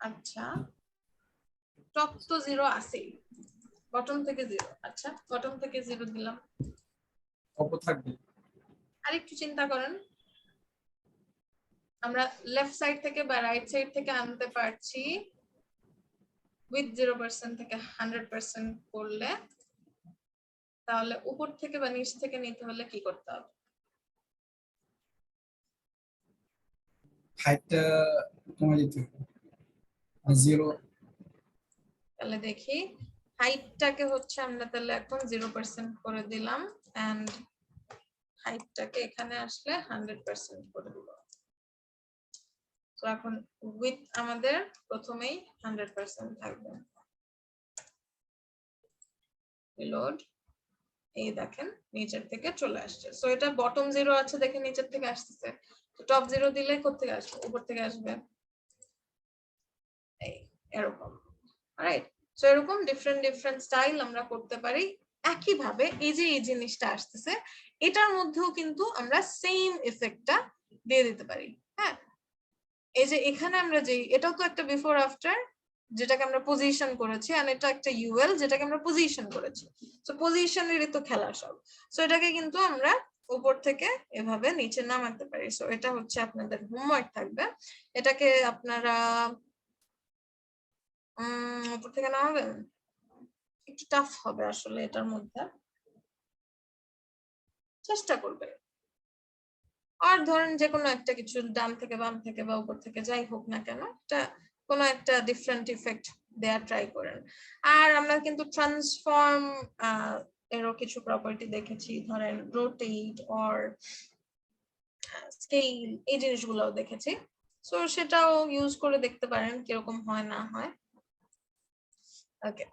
আচ্ছা, টপ তো 0 আছেই, বটম থেকে 0। আচ্ছা, বটম থেকে 0 দিলাম, টপও থাকবে। আরেকটু চিন্তা করেন, আমরা লেফট সাইড থেকে বা রাইট সাইড থেকে আনতে পারছি উইথ 0% থেকে 100% করলে, তাহলে উপর থেকে বা নিচ থেকে নিতে হলে কি করতে হবে? হাইটটা কমে দিতে হবে আর 0 তাহলে দেখি, হাইটটাকে হচ্ছে আমরা তাহলে এখন 0% করে দিলাম এন্ড হাইটটাকে এখানে আসলে 100% করে দিব। তো এখন উইথ আমাদের প্রথমেই 100% থাকবে। রিলোড, এই দেখেন নিচের থেকে চলে আসছে। সো এটা বটম 0 আছে দেখে নিচের থেকে আসতেছে, তো টপ 0 দিলে কোথা থেকে আসবে? উপর থেকে আসবে। এই এরকম, রাইট? সো এরকম ডিফারেন্ট ডিফারেন্ট স্টাইল আমরা করতে পারি। একই ভাবে এই যে এই জিনিসটা আসতেছে, এটার মধ্যেও কিন্তু আমরা সেম ইফেক্টটা দিয়ে দিতে পারি। হ্যাঁ, এই যে এখানে আমরা যে এটাও তো একটা বিফোর আফটার, যেটাকে আমরা পজিশন করেছি, আর এটা একটা ইউএল যেটাকে আমরা পজিশন করেছি। সো পজিশনেরই তো খেলা সব। সো এটাকে কিন্তু আমরা উপর থেকে এভাবে নিচে নামাতে পারি। সো এটা হচ্ছে আপনাদের হোমওয়ার্ক থাকবে। এটাকে আপনারা উপর থেকে নামাবেন, একটু টাফ হবে আসলে এটার মধ্যে, চেষ্টা করবেন। আর ধরেন যে কোনো একটা কিছু ডান থেকে বাম থেকে বা উপর থেকে যাই হোক না কেন, এটা কোনো একটা ডিফারেন্ট ইফেক্ট দেয়া ট্রাই করেন। আর আমরা কিন্তু ট্রান্সফর্ম এরও কিছু প্রপার্টি দেখেছি, ধরেন রোটেট অর স্কেল, এই জিনিসগুলোও দেখেছি। সো সেটাও ইউজ করে দেখতে পারেন কিরকম হয় না হয়। ওকে,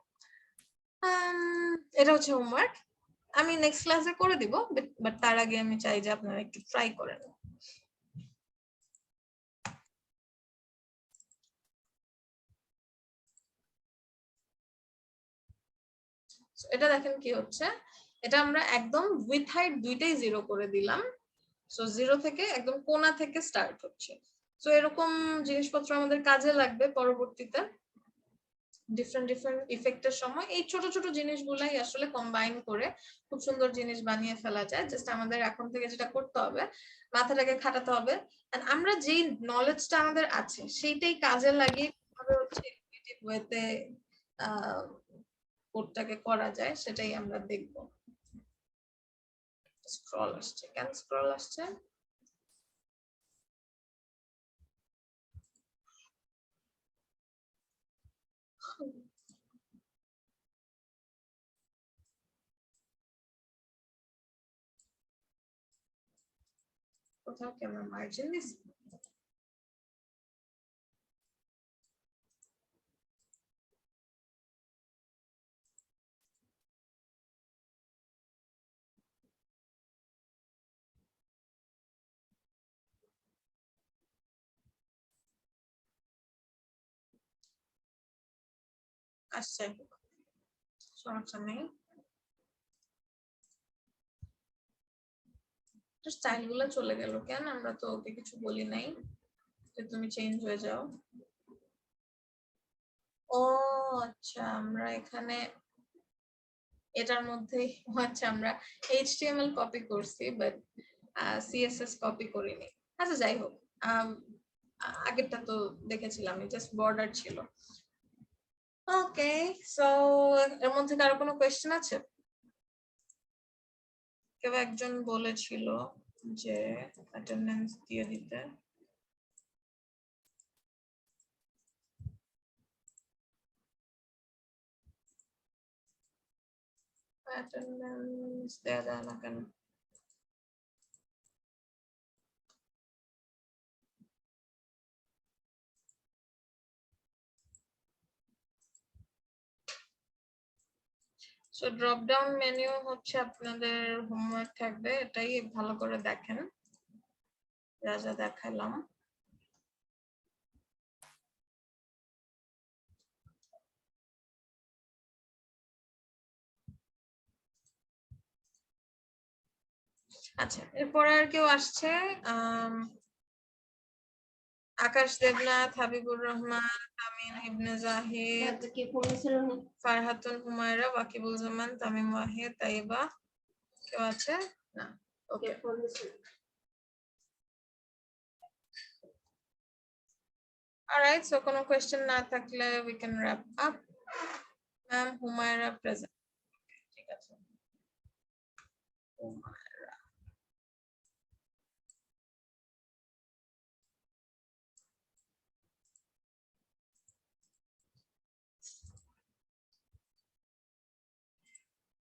এটা হচ্ছে হোমওয়ার্ক। আমি নেক্সট ক্লাসে করে দিব, বাট তার আগে আমি চাই যে আপনারা একটু ট্রাই করেন। এটা দেখেন কি হচ্ছে, এটা আমরা একদম উইথ হাইট দুইটাই 0 করে দিলাম। সো 0 থেকে একদম কোণা থেকে স্টার্ট হচ্ছে। সো এরকম জিনিসপত্র আমাদের কাজে লাগবে পরবর্তীতে ডিফারেন্ট ডিফারেন্ট ইফেক্টের সময়। এই ছোট ছোট জিনিসগুলাই আসলে কম্বাইন করে খুব সুন্দর জিনিস বানিয়ে ফেলা যায়। জাস্ট আমাদের এখন থেকে যেটা করতে হবে, মাথাটাকে খাটাতে হবে, এন্ড আমরা যেই নলেজটা আমাদের আছে সেইটাই কাজে লাগিয়ে কিভাবে হচ্ছে ক্রিয়েটিভ ওয়েতে কোডটাকে করা যায় সেটাই আমরা দেখব। স্ক্রল আসছে, কেন স্ক্রল আসছে? কোথাও কি আমরা মার্জিন দিছি? আসছে, সমস্যা নেই। স্টাইল গুলো চলে গেল কেন? আমরা তো ওকে কিছু বলি নাই যে তুমি চেঞ্জ হয়ে যাও। ও আচ্ছা, আমরা এখানে এটার মধ্যে আচ্ছা আমরা HTML কপি করছি বাট CSS কপি করিনি। আচ্ছা যাই হোক, আগেরটা তো দেখেছিলাম, জাস্ট বর্ডার ছিল। ওকে, সো এর মধ্যে কারো কোনো কোয়েশ্চেন আছে? কেউ একজন বলেছিল যে অ্যাটেন্ডেন্স দিয়ে দিতে। অ্যাটেন্ডেন্স দেয়া যায় না কেন? সো ড্রপ ডাউন মেনু হচ্ছে আপনাদের হোমওয়ার্ক থাকবে, এটাই ভালো করে দেখেন যা যা দেখালাম। আচ্ছা, এরপর আর কেউ আসছে? আকাশ দেবনাথ, হাবিবুর রহমান, তামিম ইবনে জাহিদ, ফারহাতুন হুমায়রা, ওয়াকিবুল জামান, তামিম ওয়াহিদ, তাইবা, কেউ আছে? না। Okay. All right, so কোনো question না থাকলে we can wrap up. Ma'am, Humaira present.